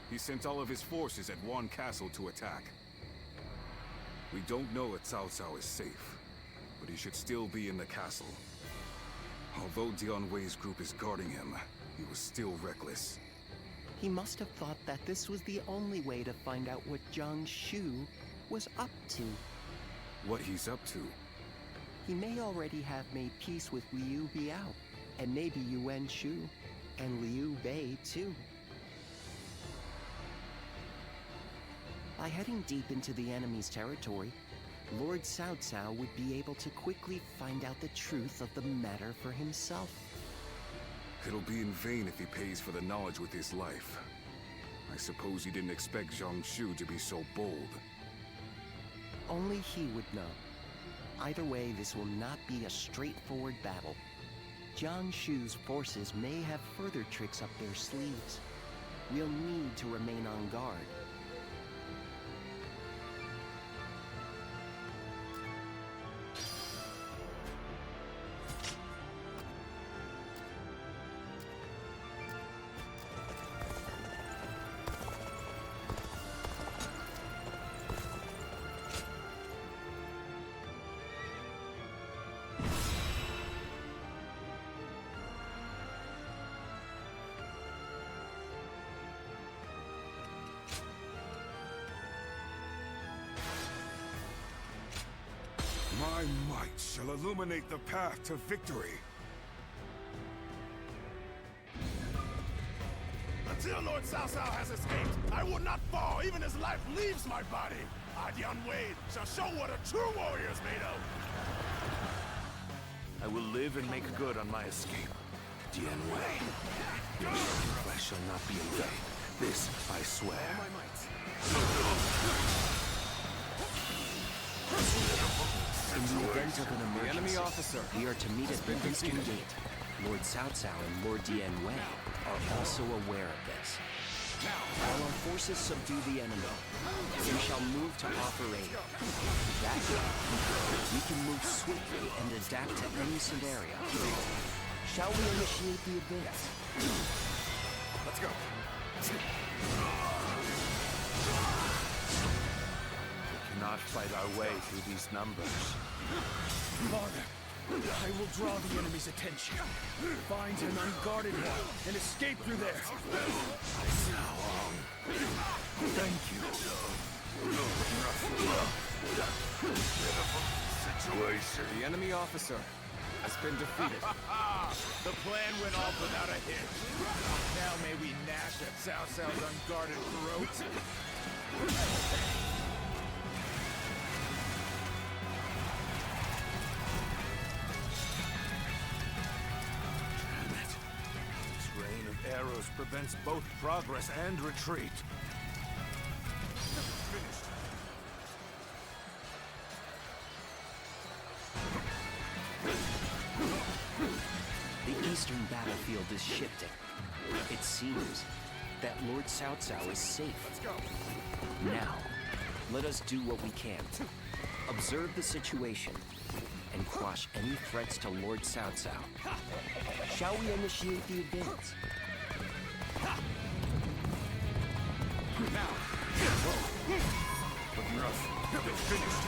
Speaker 3: He sent all of his forces at Wan Castle to attack. We don't know if Cao Cao is safe, but he should still be in the castle. Although Dian Wei's group is guarding him, he was still reckless.
Speaker 5: He must have thought that this was the only way to find out what Zhang Shu was up to.
Speaker 3: What he's up to?
Speaker 5: He may already have made peace with Liu Biao, and maybe Yuan Shu, and Liu Bei too. By heading deep into the enemy's territory, Lord Cao Cao would be able to quickly find out the truth of the matter for himself.
Speaker 3: It'll be in vain if he pays for the knowledge with his life. I suppose he didn't expect Zhang Shu to be so bold.
Speaker 5: Only he would know. Either way, this will not be a straightforward battle. Zhang Shu's forces may have further tricks up their sleeves. We'll need to remain on guard.
Speaker 3: My might shall illuminate the path to victory.
Speaker 17: Until Lord Cao Cao has escaped, I will not fall even as life leaves my body. I, Dian Wei, shall show what a true warrior is made of.
Speaker 20: I will live and make good on my escape. Dian Wei, your sacrifice shall not be in vain. This I swear.
Speaker 2: All my might.
Speaker 5: In the event of an emergency,
Speaker 2: enemy officer
Speaker 5: we are to meet at the Eastern Gate. Lord Cao Cao and Lord Dian Wei are also aware of this. While our forces subdue the enemy, we shall move to offer aid. That way, we can move swiftly and adapt to any scenario. Shall we initiate the advance?
Speaker 3: Let's go.
Speaker 20: We cannot fight our way through these numbers.
Speaker 14: Father, I will draw the enemy's attention. Find an unguarded one and escape through there.
Speaker 20: Thank you.
Speaker 2: Situation. The enemy officer has been defeated.
Speaker 21: The plan went off without a hitch. Now may we gnash at Cao Cao's unguarded throat.
Speaker 20: Arrows prevents both progress and retreat.
Speaker 5: western battlefield is shifting. It seems that Lord Cao Cao is safe.
Speaker 2: Let's go.
Speaker 5: Now, let us do what we can. Observe the situation and quash any threats to Lord Cao Cao. Shall we initiate the advance?
Speaker 2: Now.
Speaker 3: Looking rough. It's finished.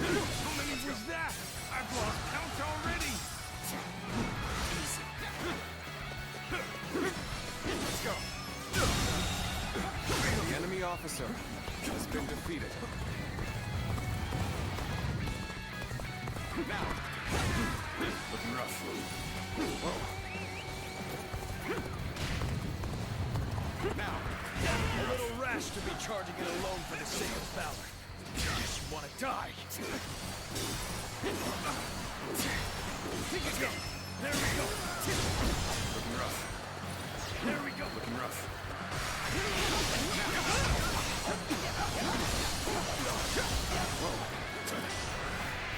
Speaker 2: How many was that? I've lost count already. Let's go. The enemy officer has been defeated. Now.
Speaker 3: Looking rough.
Speaker 2: Now. A little rash to be charging it alone for the sake of valor. Guess you want to die. Let's go. There we go.
Speaker 3: Looking rough.
Speaker 2: There we go.
Speaker 3: Looking rough.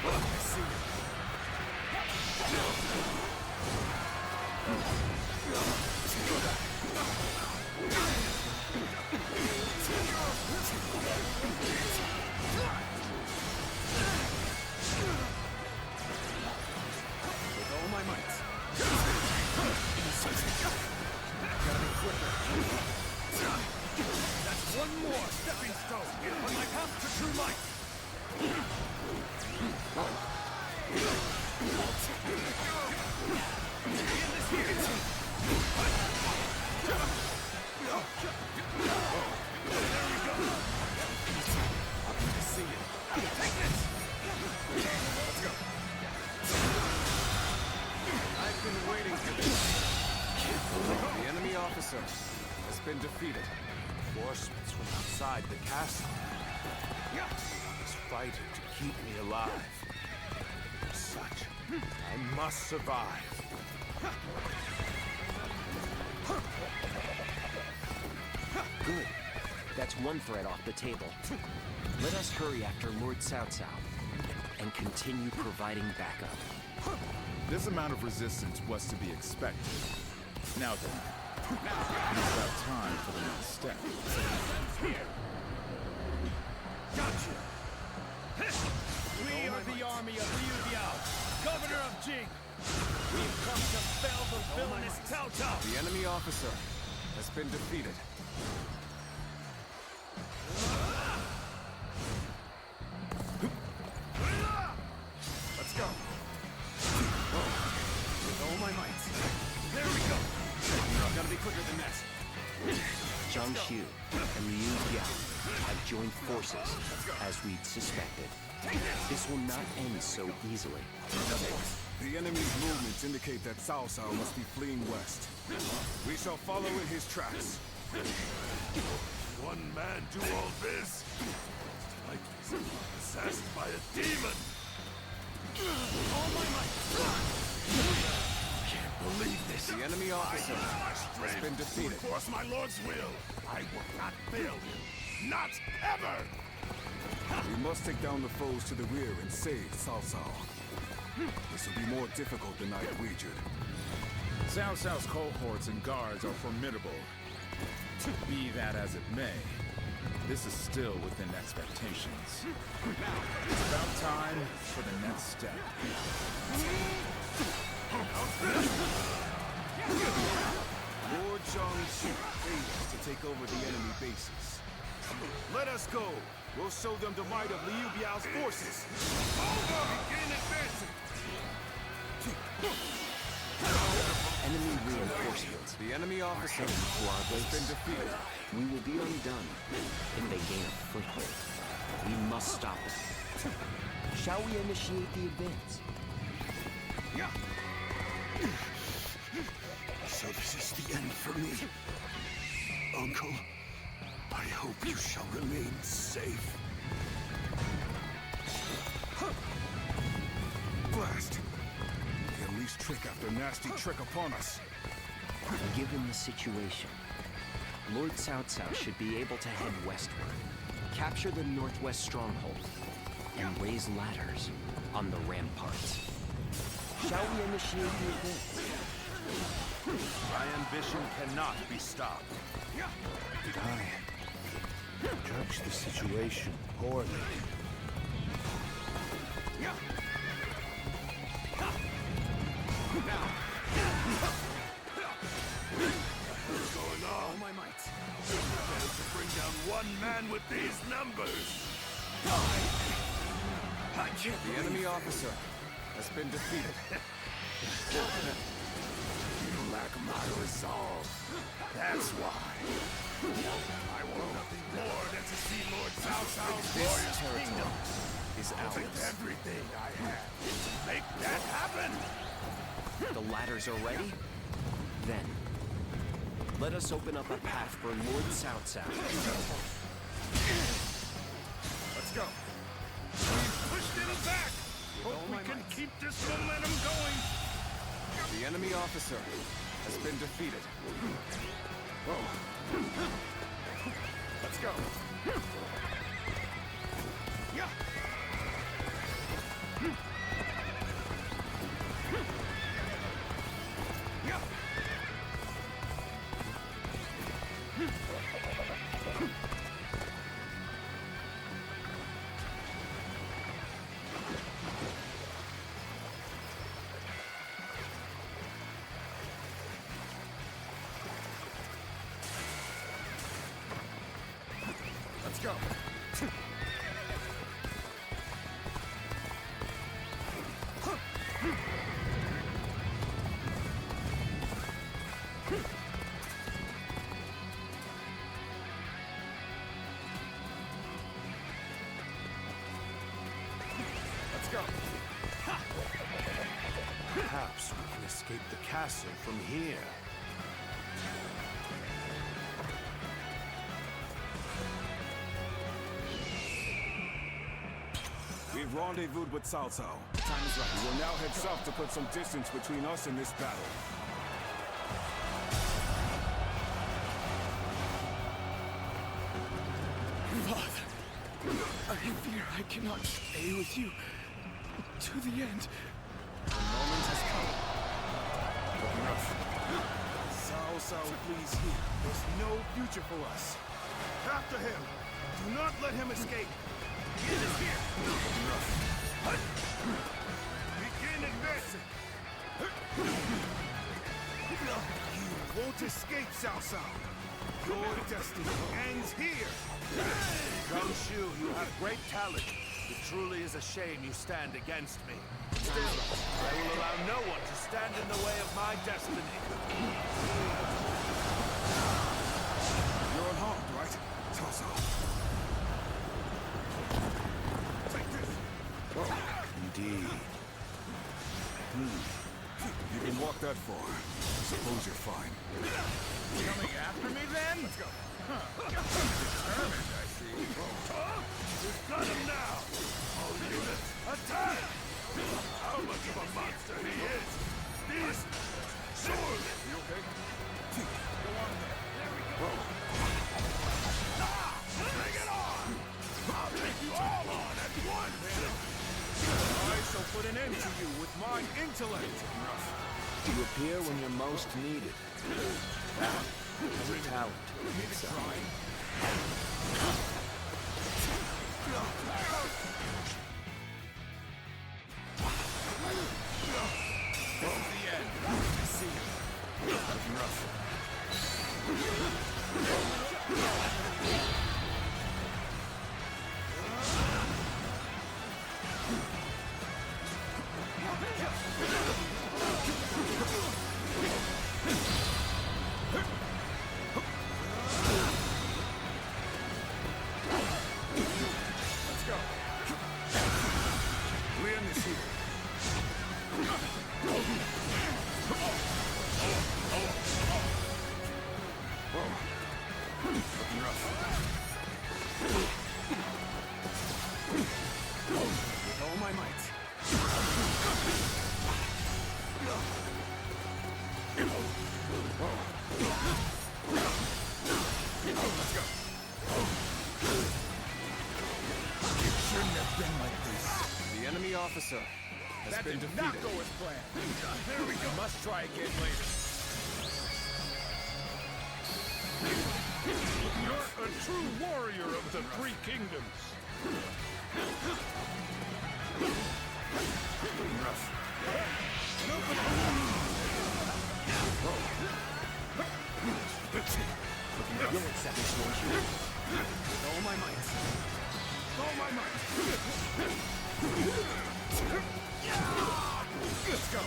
Speaker 2: I see you. With all my might. Gotta be quicker. That's one more stepping stone on my path to true light. End this here. There we go. I see you. Take this. Let's go. I've been waiting for this. The enemy officer has been defeated.
Speaker 20: Reinforcements from outside the castle. He's fighting to keep me alive. As such, I must survive.
Speaker 5: Good. That's one threat off the table. Let us hurry after Lord Cao Cao and continue providing backup.
Speaker 21: This amount of resistance was to be expected. Now then, it's about time for the next step.
Speaker 2: Gotcha! We are the army of Liu Biao, governor of Jing. We've come to fell the villainous Cao Cao. The enemy officer has been defeated. Let's go. With all my might. There we go. Gotta be quicker than that.
Speaker 5: Zhang Xiu and Liu Biao have joined forces, as we'd suspected. This will not end so easily.
Speaker 19: The enemy's movements indicate that Cao Cao must be fleeing west. We shall follow in his tracks.
Speaker 17: One man do all this? It's like he's possessed by a demon!
Speaker 2: All my might.
Speaker 17: Can't believe this.
Speaker 2: The enemy officer has been defeated.
Speaker 17: To enforce my lord's will. I will not fail him. Not ever!
Speaker 19: We must take down the foes to the rear and save Cao Cao. This will be more difficult than I had wagered.
Speaker 21: Cao Cao's cohorts and guards are formidable. Be that as it may, this is still within expectations. It's about time for the next step.
Speaker 19: Lord Zhang Xiu aims to take over the enemy bases. Let us go! We'll show them the might of Liu Biao's forces!
Speaker 2: Over! Begin advancing!
Speaker 5: Enemy reinforcements.
Speaker 2: The enemy officer
Speaker 5: has
Speaker 2: been defeated.
Speaker 5: We will be undone if they gain a foothold. We must stop them. Shall we initiate the advance?
Speaker 17: So this is the end for me. Uncle, I hope you shall remain safe.
Speaker 19: Blast! The unleashed trick after nasty trick upon us.
Speaker 5: Given the situation, Lord Cao Cao should be able to head westward, capture the northwest stronghold, and raise ladders on the ramparts.
Speaker 18: Shall we initiate the advance?
Speaker 20: My ambition cannot be stopped.
Speaker 1: Did I judge the situation poorly?
Speaker 17: What's going on?
Speaker 2: All my might.
Speaker 17: Better to bring down one man with these numbers.
Speaker 2: I can't. The enemy officer has been defeated.
Speaker 17: You lack my resolve. That's why. I want nothing more than to see Lord Cao Cao's glorious kingdom. I'll take everything I have to make that happen.
Speaker 5: The ladders are ready? Then, let us open up a path for Lord Cao Cao.
Speaker 2: Let's go.
Speaker 17: Pushed him back. Hope we can keep this momentum going.
Speaker 2: The enemy officer has been defeated. Whoa. Let's go. Yeah. Yeah. Let's go. Let's go.
Speaker 20: Perhaps we can escape the castle from here.
Speaker 19: We've rendezvoused with Cao Cao. Time is right. We will now head south to put some distance between us and this battle.
Speaker 14: Father, I fear I cannot stay with you to the end.
Speaker 2: The moment has come. Enough. Cao Cao, please here. There's no future for us.
Speaker 17: After him. Do not let him escape.
Speaker 2: It is here. Enough.
Speaker 17: Begin advancing. You won't escape, Cao Cao. Your destiny ends here.
Speaker 20: Shu, you have great talent. It truly is a shame you stand against me. Still, I will allow no one to stand in the way of my destiny.
Speaker 19: You're unharmed, right? Cao Cao. Take this.
Speaker 20: Indeed.
Speaker 19: You can walk that far. I suppose you're fine.
Speaker 21: Coming after me then? Let's go. Determined, I see.
Speaker 17: We've got him now. All units, attack! How much of a monster he is! These... Surely!
Speaker 21: You okay?
Speaker 17: Go on there. There we go. Bring it on! I'll take you all on at once!
Speaker 21: I shall put an end to you with my intellect.
Speaker 1: You appear when you're most needed. That is a talent.
Speaker 21: This is the end. I see you. Looking rough. Let's go. We end this here. Looking rough. With all my might. Let's go.
Speaker 2: It shouldn't have been like this. The enemy officer has been defeated. That did not go as planned. There we go. Must try again later.
Speaker 17: You're a true warrior of the Three Kingdoms.
Speaker 2: Rough.
Speaker 5: You'll accept this, won't you?
Speaker 2: With all my might. With all my might. Let's go.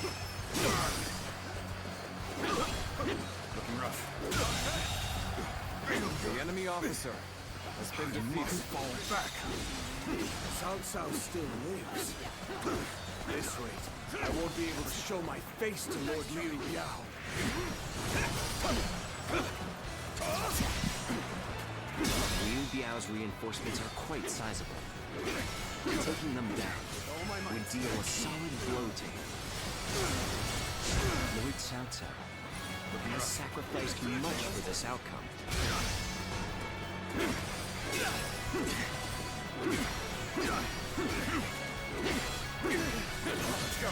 Speaker 2: Looking rough. The enemy officer has been defeated. Fall back. Cao Cao still lives. At this rate, I won't be able to show my face to Lord Liu Yao.
Speaker 5: Liu Biao's reinforcements are quite sizable. Taking them down would deal a solid blow to him. Lord Cao Cao has sacrificed much for this outcome.
Speaker 2: Let's go.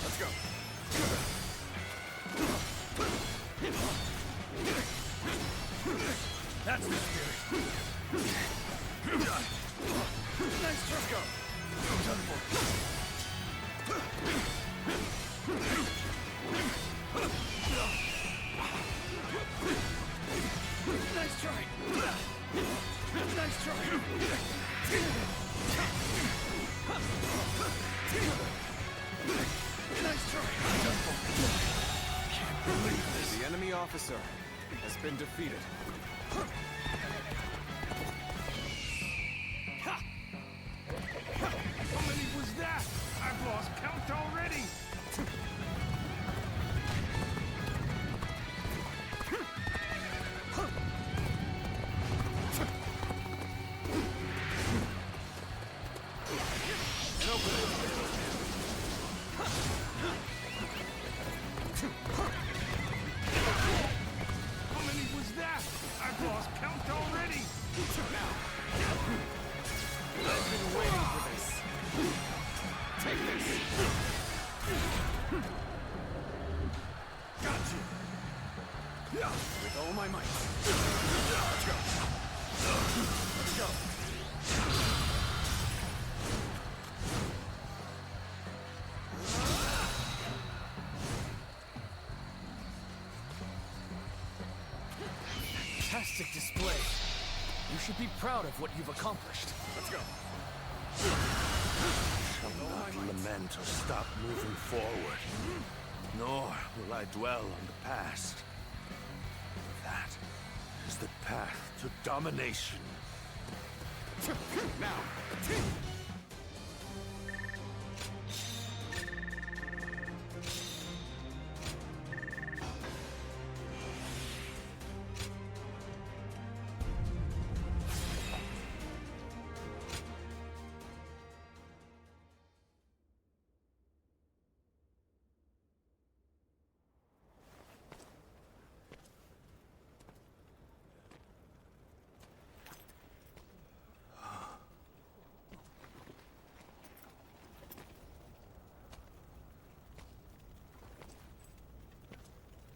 Speaker 2: Let's go. That's the spirit. Nice truck go. Done for. Nice try. Nice try. Nice try. Done for. Can't believe this. The enemy officer has been defeated.
Speaker 17: How many was that? I've lost count already. How many was that? I've lost count already.
Speaker 2: I've been waiting for this. Take this. Got you. With all my might. Let's go. Let's go. Fantastic display. You should be proud of what you've accomplished. Let's go.
Speaker 20: Shall not lament or stop moving forward, nor will I dwell on the past. That is the path to domination.
Speaker 2: Now.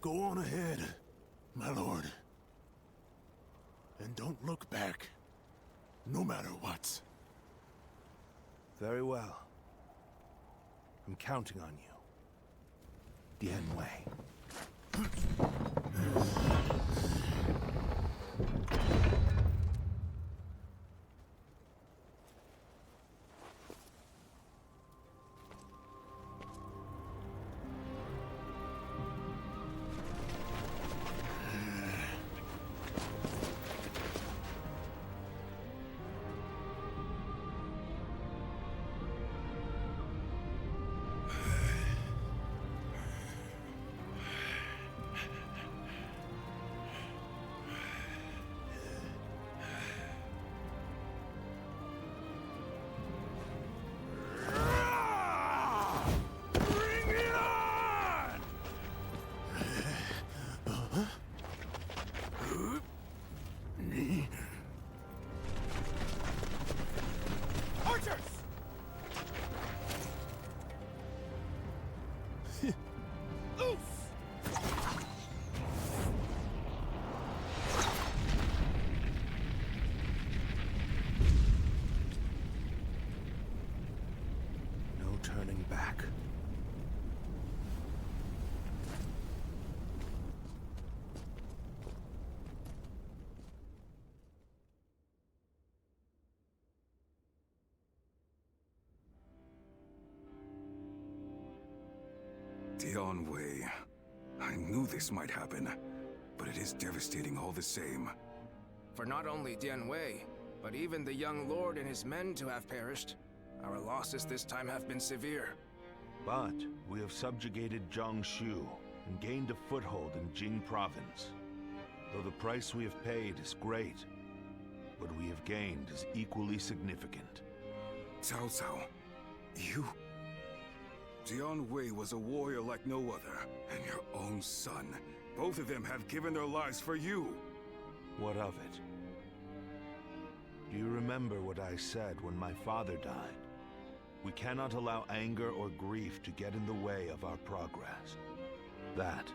Speaker 20: Go on ahead, my lord. And don't look back, no matter what. Very well. I'm counting on you, Dian Wei.
Speaker 19: Dian Wei. I knew this might happen, but it is devastating all the same.
Speaker 2: For not only Dian Wei, but even the young lord and his men to have perished, our losses this time have been severe.
Speaker 20: But we have subjugated Jiangsu and gained a foothold in Jing province. Though the price we have paid is great, what we have gained is equally significant.
Speaker 19: Cao Cao, you... Dian Wei was a warrior like no other, and your own son. Both of them have given their lives for you.
Speaker 20: What of it? Do you remember what I said when my father died? We cannot allow anger or grief to get in the way of our progress. That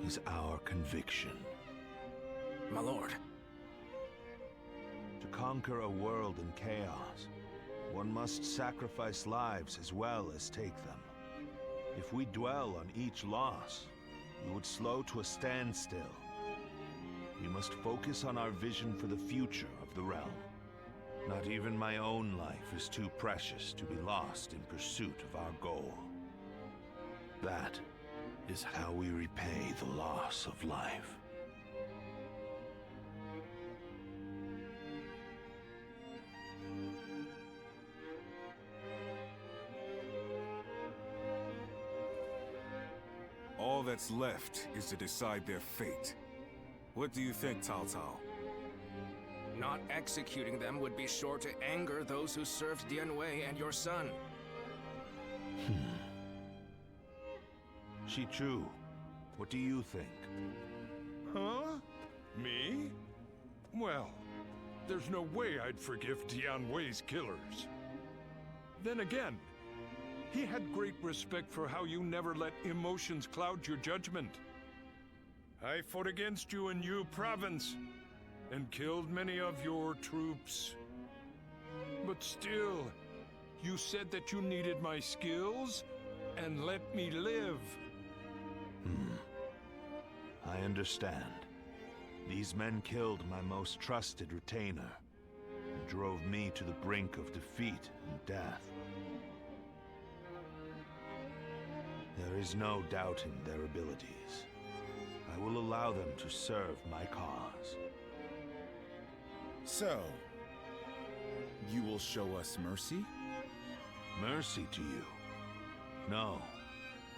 Speaker 20: is our conviction.
Speaker 2: My lord.
Speaker 20: To conquer a world in chaos, one must sacrifice lives as well as take them. If we dwell on each loss, we would slow to a standstill. We must focus on our vision for the future of the realm. Not even my own life is too precious to be lost in pursuit of our goal. That is how we repay the loss of life.
Speaker 19: All that's left is to decide their fate. What do you think, Cao Cao?
Speaker 2: Not executing them would be sure to anger those who served Dian Wei and your son.
Speaker 20: Shichu, what do you think?
Speaker 17: Huh? Me? Well, there's no way I'd forgive Dian Wei's killers. Then again, he had great respect for how you never let emotions cloud your judgment. I fought against you in Yu province, and killed many of your troops. But still, you said that you needed my skills, and let me live.
Speaker 20: I understand. These men killed my most trusted retainer, and drove me to the brink of defeat and death. There is no doubting their abilities. I will allow them to serve my cause.
Speaker 21: So, you will show us mercy?
Speaker 20: Mercy to you? No.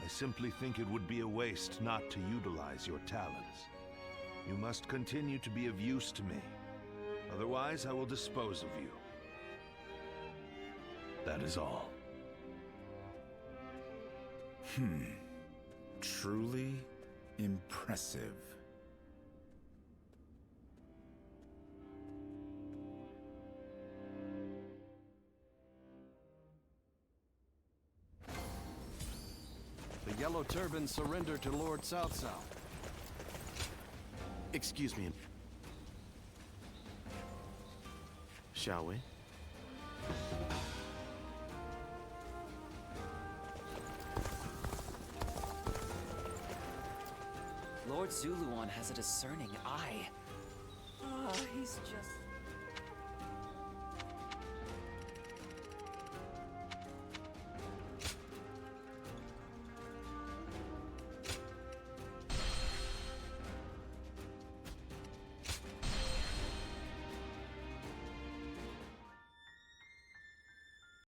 Speaker 20: I simply think it would be a waste not to utilize your talents. You must continue to be of use to me. Otherwise, I will dispose of you. That is all.
Speaker 21: Truly impressive.
Speaker 12: The Yellow Turban surrendered to Lord Cao Cao.
Speaker 15: Excuse me. Shall we?
Speaker 6: Lord Zuluan has a discerning eye.
Speaker 22: He's just